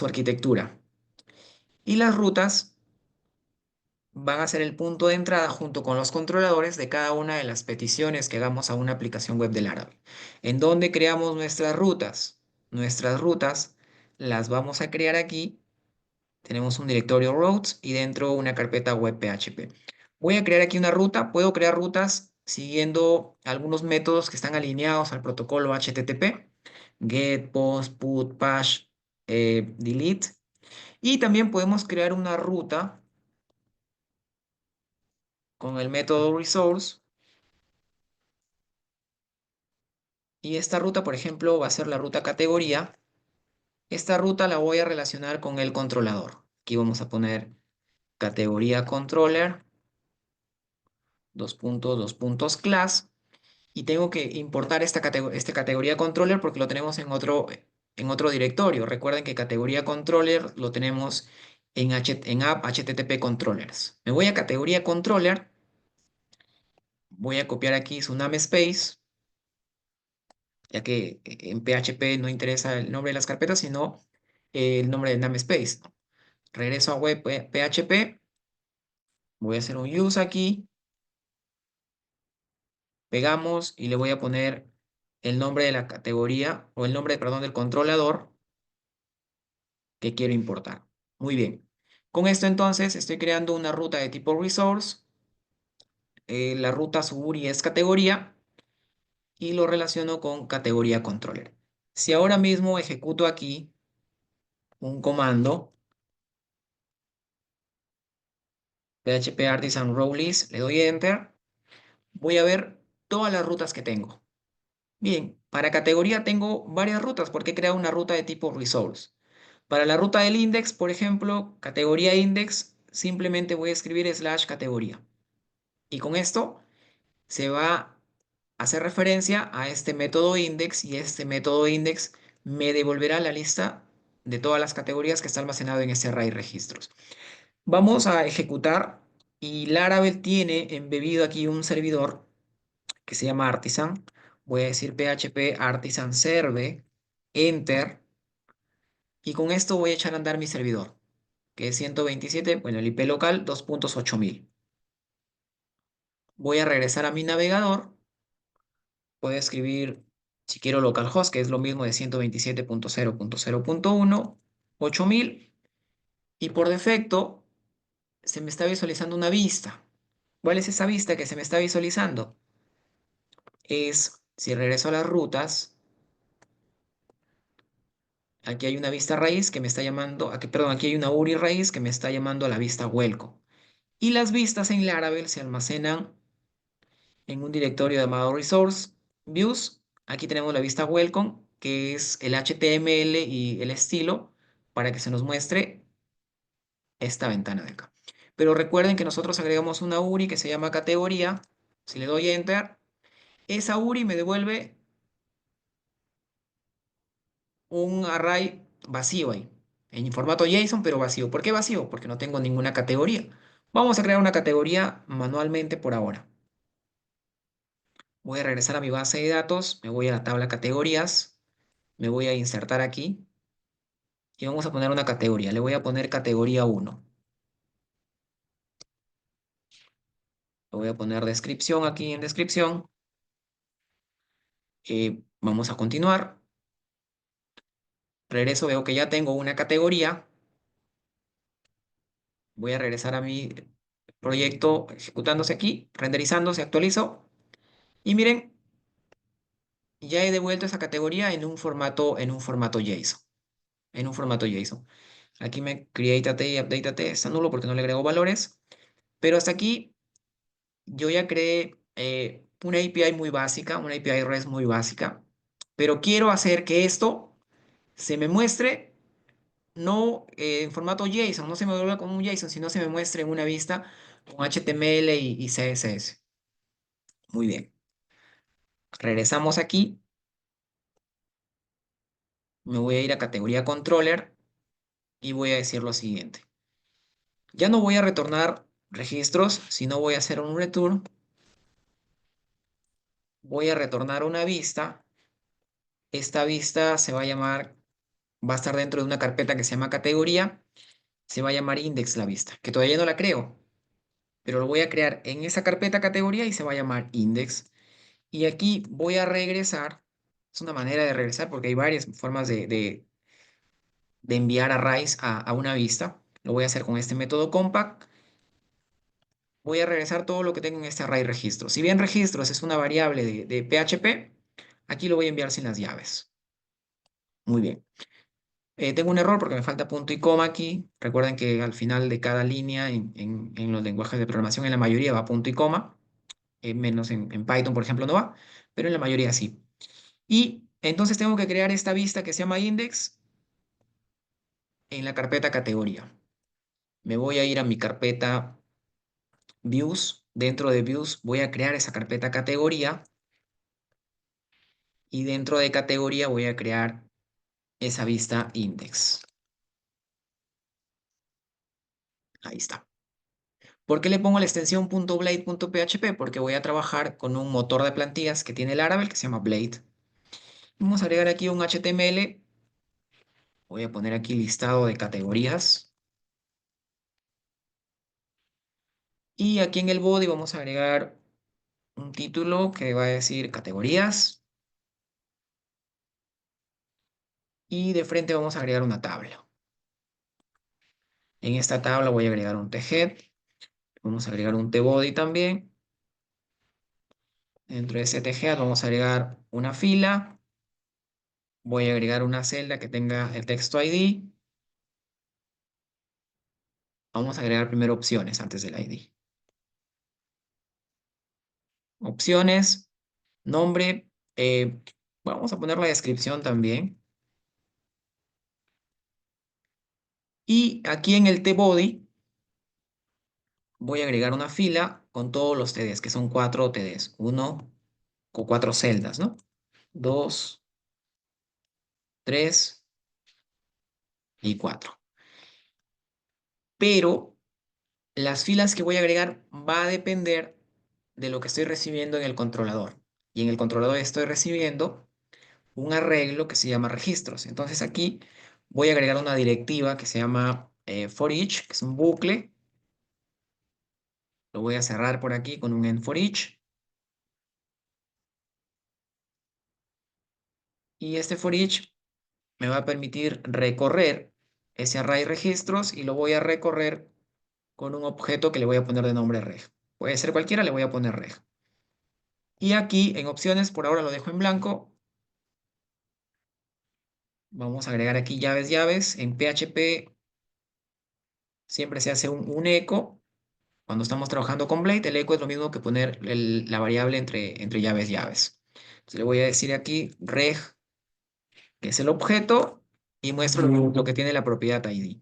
arquitectura. Y las rutas van a ser el punto de entrada junto con los controladores de cada una de las peticiones que hagamos a una aplicación web de Laravel. ¿En donde creamos nuestras rutas? Nuestras rutas las vamos a crear aquí. Tenemos un directorio routes y dentro una carpeta web PHP. Voy a crear aquí una ruta. Puedo crear rutas siguiendo algunos métodos que están alineados al protocolo HTTP. Get, post, put, push, delete. Y también podemos crear una ruta con el método resource. Y esta ruta, por ejemplo, va a ser la ruta categoría. Esta ruta la voy a relacionar con el controlador. Aquí vamos a poner categoría controller, dos puntos class. Y tengo que importar esta categoría controller porque lo tenemos en otro directorio. Recuerden que categoría controller lo tenemos en app HTTP controllers. Me voy a categoría controller. Voy a copiar aquí su namespace, ya que en PHP no interesa el nombre de las carpetas, sino el nombre del namespace, ¿no? Regreso a web PHP. Voy a hacer un use aquí. Pegamos y le voy a poner el nombre de la categoría o el nombre, perdón, del controlador que quiero importar. Muy bien. Con esto entonces estoy creando una ruta de tipo resource. La ruta su URI es categoría y lo relaciono con categoría controller. Si ahora mismo ejecuto aquí un comando, PHP artisan row list, le doy enter, voy a ver todas las rutas que tengo. Bien, para categoría tengo varias rutas porque he creado una ruta de tipo resource. Para la ruta del index, por ejemplo, categoría index, simplemente voy a escribir slash categoría. Y con esto se va a hacer referencia a este método index y este método index me devolverá la lista de todas las categorías que está almacenado en ese array registros. Vamos a ejecutar y Laravel tiene embebido aquí un servidor que se llama Artisan. Voy a decir PHP Artisan Serve, Enter, y con esto voy a echar a andar mi servidor, que es 127, bueno, el IP local 2.8000. Voy a regresar a mi navegador. Voy a escribir, si quiero localhost, que es lo mismo de 127.0.0.1, 8000, y por defecto se me está visualizando una vista. ¿Cuál es esa vista que se me está visualizando? Es, si regreso a las rutas, aquí hay una vista raíz que me está llamando, aquí, perdón, aquí hay una URI raíz que me está llamando a la vista welcome. Y las vistas en Laravel se almacenan en un directorio llamado resource views. Aquí tenemos la vista welcome, que es el HTML y el estilo para que se nos muestre esta ventana de acá. Pero recuerden que nosotros agregamos una URI que se llama categoría. Si le doy enter, esa URI me devuelve un array vacío ahí, en formato JSON, pero vacío. ¿Por qué vacío? Porque no tengo ninguna categoría. Vamos a crear una categoría manualmente por ahora. Voy a regresar a mi base de datos, me voy a la tabla categorías, me voy a insertar aquí y vamos a poner una categoría. Le voy a poner categoría 1. Le voy a poner descripción aquí en descripción. Vamos a continuar. Regreso, veo que ya tengo una categoría. Voy a regresar a mi proyecto ejecutándose aquí, renderizándose, actualizo. Y miren, ya he devuelto esa categoría en un formato JSON. En un formato JSON. Aquí me create AT y update AT está nulo porque no le agrego valores. Pero hasta aquí yo ya creé una API muy básica, una API REST muy básica. Pero quiero hacer que esto se me muestre no en formato JSON, no se me vuelva como un JSON, sino se me muestre en una vista con HTML y CSS. Muy bien. Regresamos aquí. Me voy a ir a categoría controller y voy a decir lo siguiente. Ya no voy a retornar registros, sino voy a hacer un return. Voy a retornar una vista. Esta vista se va a llamar, va a estar dentro de una carpeta que se llama categoría. Se va a llamar index la vista, que todavía no la creo, pero lo voy a crear en esa carpeta categoría y se va a llamar index. Y aquí voy a regresar. Es una manera de regresar porque hay varias formas de enviar arrays a una vista. Lo voy a hacer con este método compact. Voy a regresar todo lo que tengo en este array registros. Si bien registros es una variable de PHP, aquí lo voy a enviar sin las llaves. Muy bien. Tengo un error porque me falta punto y coma aquí. Recuerden que al final de cada línea en los lenguajes de programación, en la mayoría va punto y coma. Menos en Python, por ejemplo, no va, pero en la mayoría sí. Y entonces tengo que crear esta vista que se llama index en la carpeta categoría. Me voy a ir a mi carpeta views. Dentro de views voy a crear esa carpeta categoría. Y dentro de categoría voy a crear esa vista index. Ahí está. ¿Por qué le pongo la extensión .blade.php? Porque voy a trabajar con un motor de plantillas que tiene Laravel que se llama Blade. Vamos a agregar aquí un HTML. Voy a poner aquí listado de categorías. Y aquí en el body vamos a agregar un título que va a decir categorías. Y de frente vamos a agregar una tabla. En esta tabla voy a agregar un thead. Vamos a agregar un tbody también. Dentro de ese thead vamos a agregar una fila. Voy a agregar una celda que tenga el texto ID. Vamos a agregar primero opciones antes del ID. Opciones, nombre. Vamos a poner la descripción también. Y aquí en el tbody voy a agregar una fila con todos los TDs, que son 4 TDs. Uno con 4 celdas, ¿no? 2, 3 y 4. Pero las filas que voy a agregar va a depender de lo que estoy recibiendo en el controlador. Y en el controlador estoy recibiendo un arreglo que se llama registros. Entonces aquí voy a agregar una directiva que se llama for each, que es un bucle. Lo voy a cerrar por aquí con un end for each. Y este for each me va a permitir recorrer ese array registros y lo voy a recorrer con un objeto que le voy a poner de nombre reg. Puede ser cualquiera, le voy a poner reg. Y aquí en opciones, por ahora lo dejo en blanco. Vamos a agregar aquí llaves, llaves. En PHP siempre se hace un eco. Cuando estamos trabajando con Blade, el eco es lo mismo que poner la variable entre llaves, llaves. Entonces le voy a decir aquí reg, que es el objeto, y muestro lo que tiene la propiedad ID.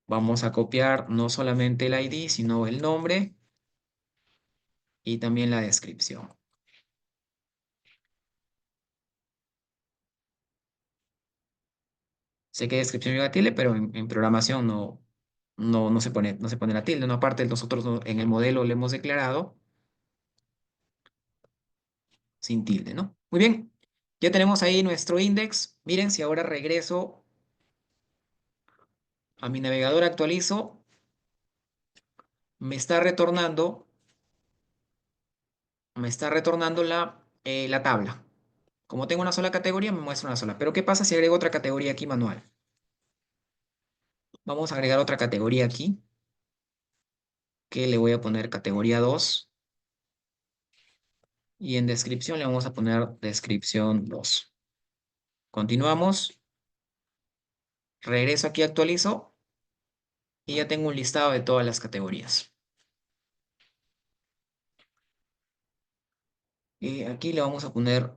Vamos a copiar no solamente el ID, sino el nombre y también la descripción. Sé que descripción lleva tilde, pero en programación no se pone la tilde, ¿no? Aparte, nosotros en el modelo le hemos declarado sin tilde, ¿no? Muy bien, ya tenemos ahí nuestro index. Miren, si ahora regreso a mi navegador, actualizo, me está retornando, la tabla. Como tengo una sola categoría, me muestra una sola. Pero ¿qué pasa si agrego otra categoría aquí manual? Vamos a agregar otra categoría aquí, que le voy a poner categoría 2. Y en descripción le vamos a poner descripción 2. Continuamos. Regreso aquí, actualizo. Y ya tengo un listado de todas las categorías. Y aquí le vamos a poner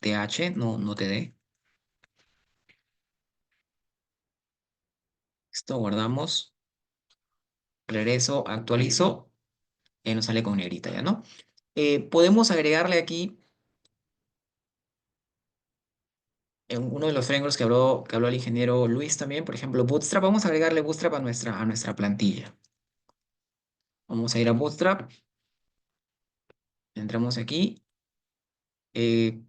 TH, no TD. Esto guardamos. Regreso, actualizo. Y nos sale con negrita ya, ¿no? Podemos agregarle aquí en uno de los frameworks que habló el ingeniero Luis también, por ejemplo, Bootstrap. Vamos a agregarle Bootstrap a nuestra plantilla. Vamos a ir a Bootstrap. Entramos aquí. Eh,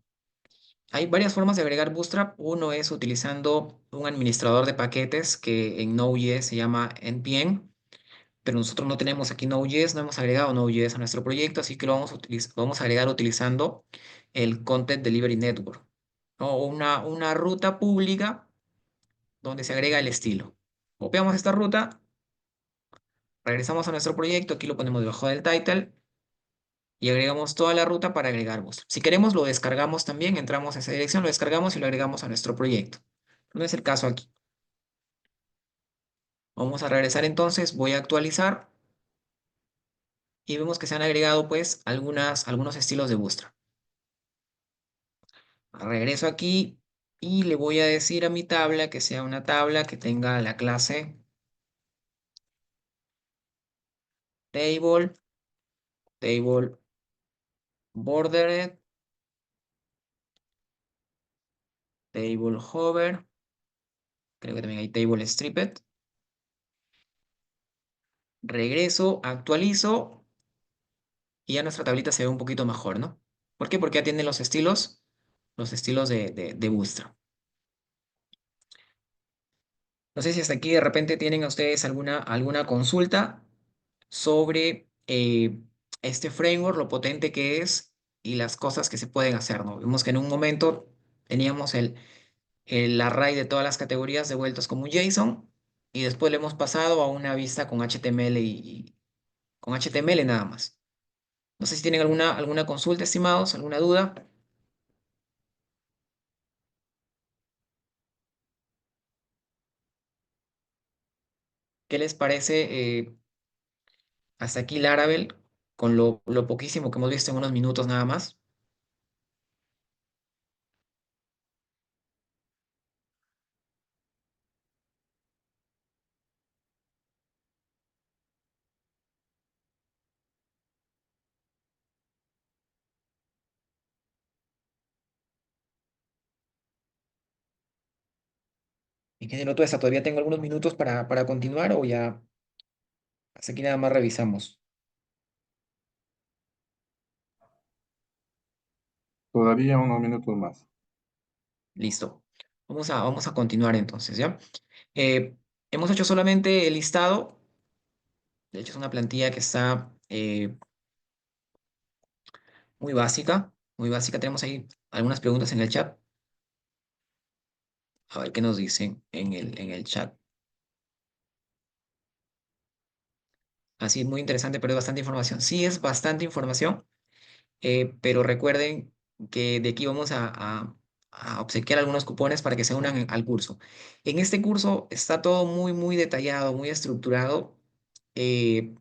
Hay varias formas de agregar Bootstrap. Uno es utilizando un administrador de paquetes que en Node.js se llama npm, pero nosotros no tenemos aquí Node.js, no hemos agregado Node.js a nuestro proyecto, así que lo vamos a agregar utilizando el Content Delivery Network, ¿no? O una ruta pública donde se agrega el estilo. Copiamos esta ruta, regresamos a nuestro proyecto, aquí lo ponemos debajo del title y agregamos toda la ruta para agregar Bootstrap. Si queremos, lo descargamos también, entramos a esa dirección, lo descargamos y lo agregamos a nuestro proyecto. No es el caso aquí. Vamos a regresar entonces, voy a actualizar y vemos que se han agregado pues algunos estilos de Bootstrap. Regreso aquí y le voy a decir a mi tabla que sea una tabla que tenga la clase table, table bordered, table hover, creo que también hay table stripped. Regreso, actualizo y ya nuestra tablita se ve un poquito mejor, ¿no? ¿Por qué? Porque ya tiene los estilos de Bootstrap. No sé si hasta aquí de repente tienen a ustedes alguna consulta sobre este framework, lo potente que es y las cosas que se pueden hacer, ¿no? Vimos que en un momento teníamos el array de todas las categorías devueltos como un JSON y después le hemos pasado a una vista con HTML y con HTML nada más. No sé si tienen alguna consulta, estimados, alguna duda. ¿Qué les parece hasta aquí Laravel con lo poquísimo que hemos visto en unos minutos nada más? Ingeniero Tuesta, ¿todavía tengo algunos minutos para continuar o ya hasta aquí nada más revisamos? Todavía unos minutos más. Listo. Vamos a continuar entonces, ¿ya? Hemos hecho solamente el listado. De hecho, es una plantilla que está muy básica. Muy básica. Tenemos ahí algunas preguntas en el chat. A ver qué nos dicen en el chat. Así, muy interesante, pero es bastante información. Sí, es bastante información, pero recuerden que de aquí vamos a obsequiar algunos cupones para que se unan al curso. En este curso está todo muy, muy detallado, muy estructurado. eh,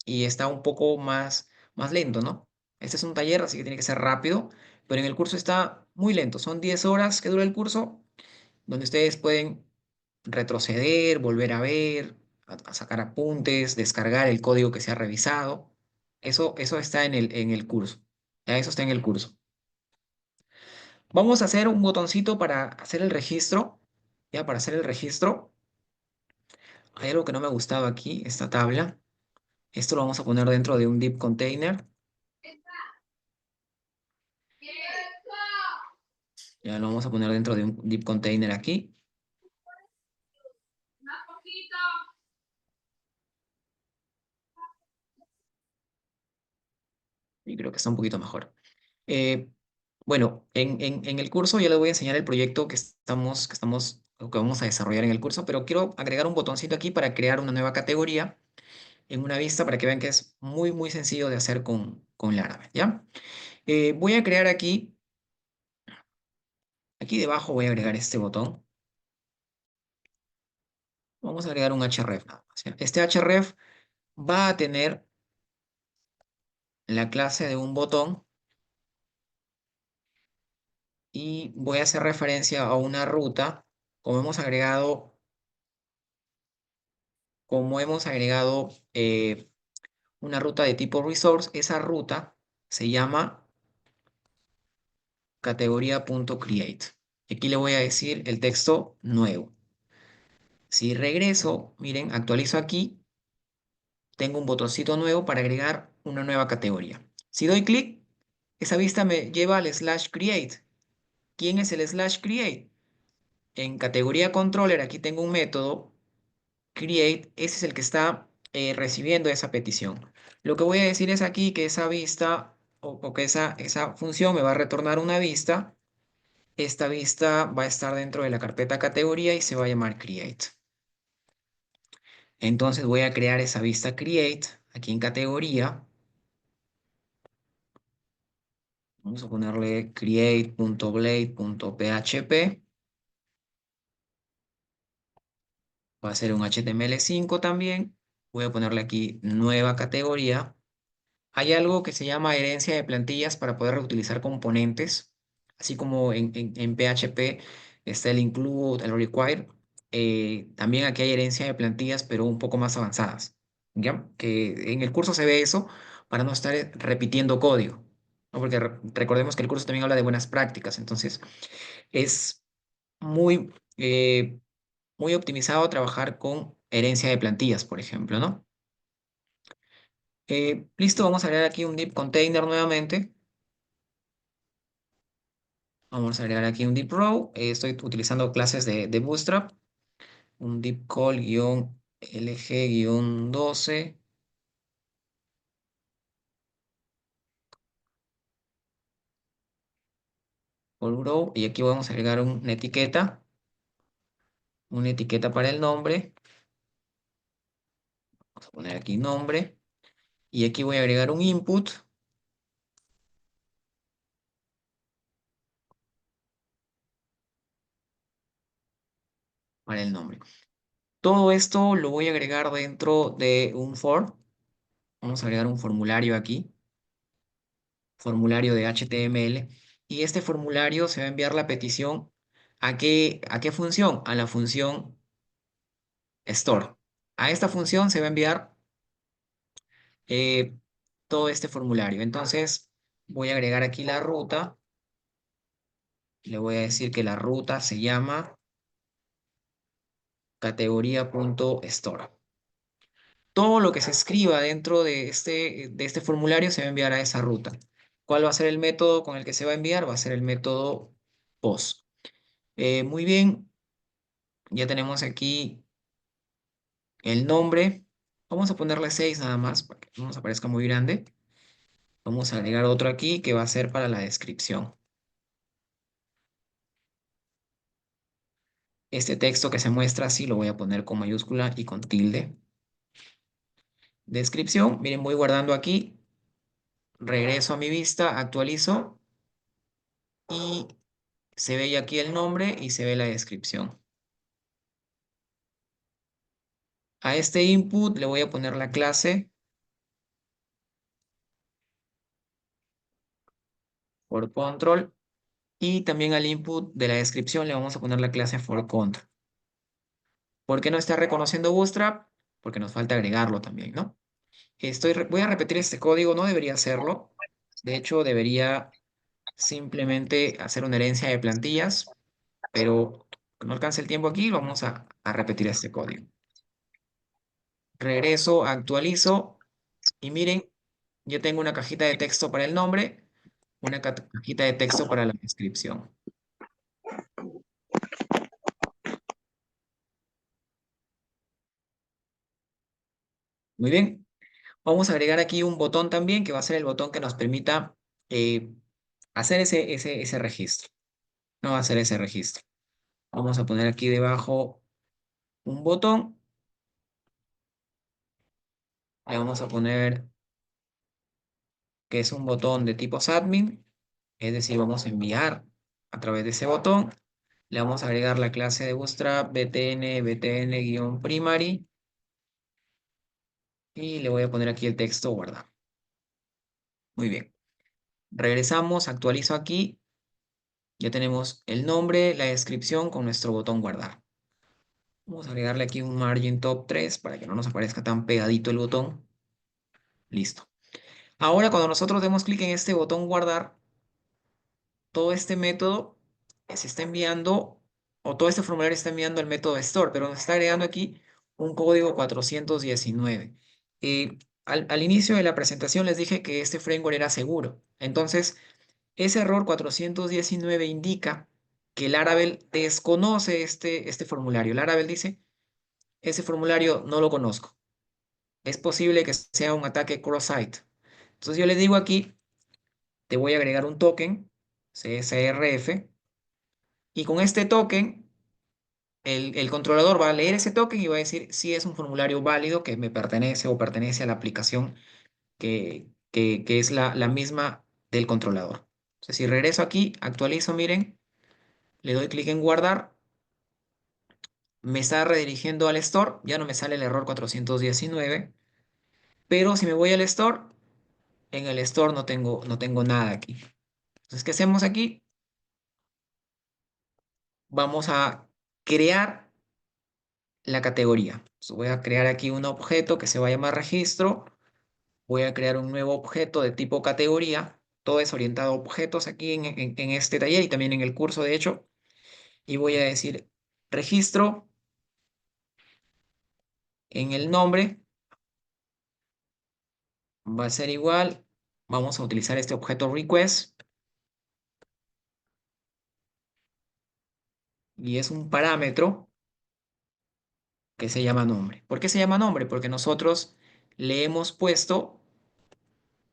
y está un poco más lento, ¿no? Este es un taller, así que tiene que ser rápido, pero en el curso está muy lento. Son 10 horas que dura el curso, donde ustedes pueden retroceder, volver a ver, a sacar apuntes, descargar el código que se ha revisado. Eso está en el curso. Ya eso está en el curso. Vamos a hacer un botoncito para hacer el registro. Ya, para hacer el registro. Hay algo que no me gustaba aquí, esta tabla. Esto lo vamos a poner dentro de un div container. Ya lo vamos a poner dentro de un div container aquí. Y creo que está un poquito mejor. Eh, bueno, en el curso ya les voy a enseñar el proyecto o que vamos a desarrollar en el curso, pero quiero agregar un botoncito aquí para crear una nueva categoría en una vista para que vean que es muy, muy sencillo de hacer con Laravel, ¿ya? Voy a crear aquí debajo voy a agregar este botón. Vamos a agregar un href nada más, ¿ya? Este href va a tener la clase de un botón y voy a hacer referencia a una ruta, como hemos agregado, una ruta de tipo resource. Esa ruta se llama categoría.create. Aquí le voy a decir el texto nuevo. Si regreso, miren, actualizo aquí, tengo un botoncito nuevo para agregar una nueva categoría. Si doy clic, esa vista me lleva al slash create. ¿Quién es el slash create? En categoría controller, aquí tengo un método create, ese es el que está recibiendo esa petición. Lo que voy a decir es aquí que esa vista o que esa función me va a retornar una vista. Esta vista va a estar dentro de la carpeta categoría y se va a llamar create. Entonces voy a crear esa vista create aquí en categoría. Vamos a ponerle create.blade.php. Va a ser un HTML5 también. Voy a ponerle aquí nueva categoría. Hay algo que se llama herencia de plantillas para poder reutilizar componentes, así como en PHP está el include, el require. También aquí hay herencia de plantillas, pero un poco más avanzadas. ¿Ya? Que en el curso se ve eso para no estar repitiendo código, ¿no? Porque recordemos que el curso también habla de buenas prácticas, entonces es muy, muy optimizado trabajar con herencia de plantillas, por ejemplo, ¿no? Listo, vamos a agregar aquí un div container nuevamente. Vamos a agregar aquí un div row. Estoy utilizando clases de Bootstrap. Un div call-lg-12. Call row. Y aquí vamos a agregar una etiqueta. Una etiqueta para el nombre. Vamos a poner aquí nombre. Y aquí voy a agregar un input para el nombre. Todo esto lo voy a agregar dentro de un for. Vamos a agregar un formulario aquí. Formulario de HTML. Y este formulario se va a enviar la petición ¿a qué función? A la función store. A esta función se va a enviar eh, todo este formulario. Entonces voy a agregar aquí la ruta. Le voy a decir que la ruta se llama categoría.store. Todo lo que se escriba dentro de este formulario se va a enviar a esa ruta. ¿Cuál va a ser el método con el que se va a enviar? Va a ser el método post. Muy bien, ya tenemos aquí el nombre. Vamos a ponerle 6 nada más para que no nos aparezca muy grande. Vamos a agregar otro aquí que va a ser para la descripción. Este texto que se muestra así lo voy a poner con mayúscula y con tilde. Descripción, miren, voy guardando aquí. Regreso a mi vista, actualizo y se ve ya aquí el nombre y se ve la descripción. A este input le voy a poner la clase for control y también al input de la descripción le vamos a poner la clase for control. ¿Por qué no está reconociendo Bootstrap? Porque nos falta agregarlo también, ¿no? Voy a repetir este código, no debería hacerlo. De hecho, debería simplemente hacer una herencia de plantillas, pero no alcance el tiempo aquí, vamos a repetir este código. regreso, actualizo y miren, yo tengo una cajita de texto para el nombre, una cajita de texto para la descripción. Muy bien. Vamos a agregar aquí un botón también, que va a ser el botón que nos permita hacer ese registro. No va a hacer ese registro. Vamos a poner aquí debajo un botón. Le vamos a poner que es un botón de tipo admin. Es decir, vamos a enviar a través de ese botón. Le vamos a agregar la clase de Bootstrap btn-primary. Y le voy a poner aquí el texto guardar. Muy bien. Regresamos, actualizo aquí. Ya tenemos el nombre, la descripción con nuestro botón guardar. Vamos a agregarle aquí un margin top 3 para que no nos aparezca tan pegadito el botón. Listo. Ahora cuando nosotros demos clic en este botón guardar, todo este método se está enviando, o todo este formulario está enviando al método store, pero nos está agregando aquí un código 419. Al inicio de la presentación les dije que este framework era seguro. Entonces, ese error 419 indica que Laravel desconoce este formulario. Laravel dice, ese formulario no lo conozco. Es posible que sea un ataque cross-site. Entonces yo le digo aquí, te voy a agregar un token, CSRF, y con este token, el controlador va a leer ese token y va a decir si es un formulario válido que me pertenece o pertenece a la aplicación que es la misma del controlador. Entonces si regreso aquí, actualizo, miren, le doy clic en guardar, me está redirigiendo al store, ya no me sale el error 419, pero si me voy al store, en el store no tengo nada aquí. Entonces, ¿qué hacemos aquí? Vamos a crear la categoría. Entonces, voy a crear aquí un objeto que se va a llamar registro. Voy a crear un nuevo objeto de tipo categoría. Todo es orientado a objetos aquí en este taller y también en el curso, de hecho. Y voy a decir registro. En el nombre va a ser igual. Vamos a utilizar este objeto request. Y es un parámetro que se llama nombre. ¿Por qué se llama nombre? Porque nosotros le hemos puesto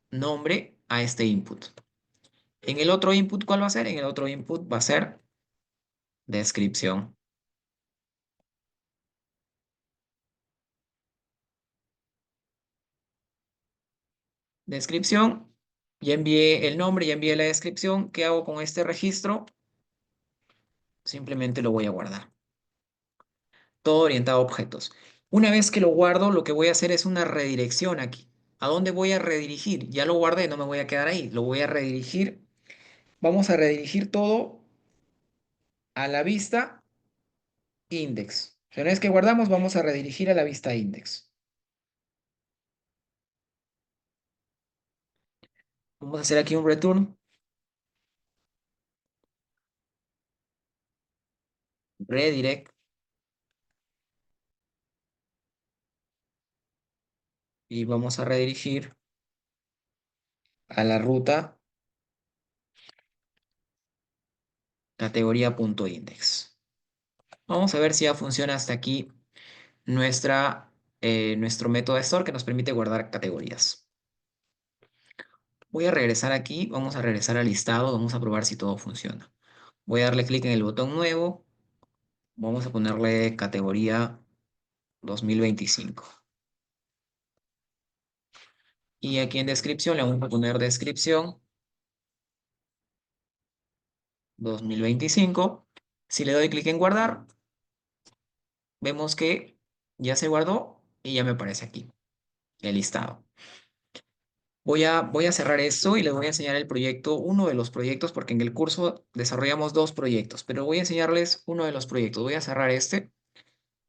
nombre a este input. En el otro input, ¿cuál va a ser? En el otro input va a ser descripción. Descripción. Ya envié el nombre, ya envié la descripción. ¿Qué hago con este registro? Simplemente lo voy a guardar. Todo orientado a objetos. Una vez que lo guardo, lo que voy a hacer es una redirección aquí. ¿A dónde voy a redirigir? Ya lo guardé, no me voy a quedar ahí. Lo voy a redirigir. Vamos a redirigir todo a la vista index. Una vez que guardamos, vamos a redirigir a la vista index. Vamos a hacer aquí un return. Redirect. Y vamos a redirigir a la ruta categoría.index. Vamos a ver si ya funciona hasta aquí nuestro método de store que nos permite guardar categorías. Voy a regresar aquí, vamos a regresar al listado, vamos a probar si todo funciona. Voy a darle clic en el botón nuevo, vamos a ponerle categoría 2025. Y aquí en descripción le vamos a poner descripción 2025. Si le doy clic en guardar, vemos que ya se guardó y ya me aparece aquí el listado. Voy a cerrar esto y les voy a enseñar el proyecto, uno de los proyectos, porque en el curso desarrollamos dos proyectos, pero voy a enseñarles uno de los proyectos. Voy a cerrar este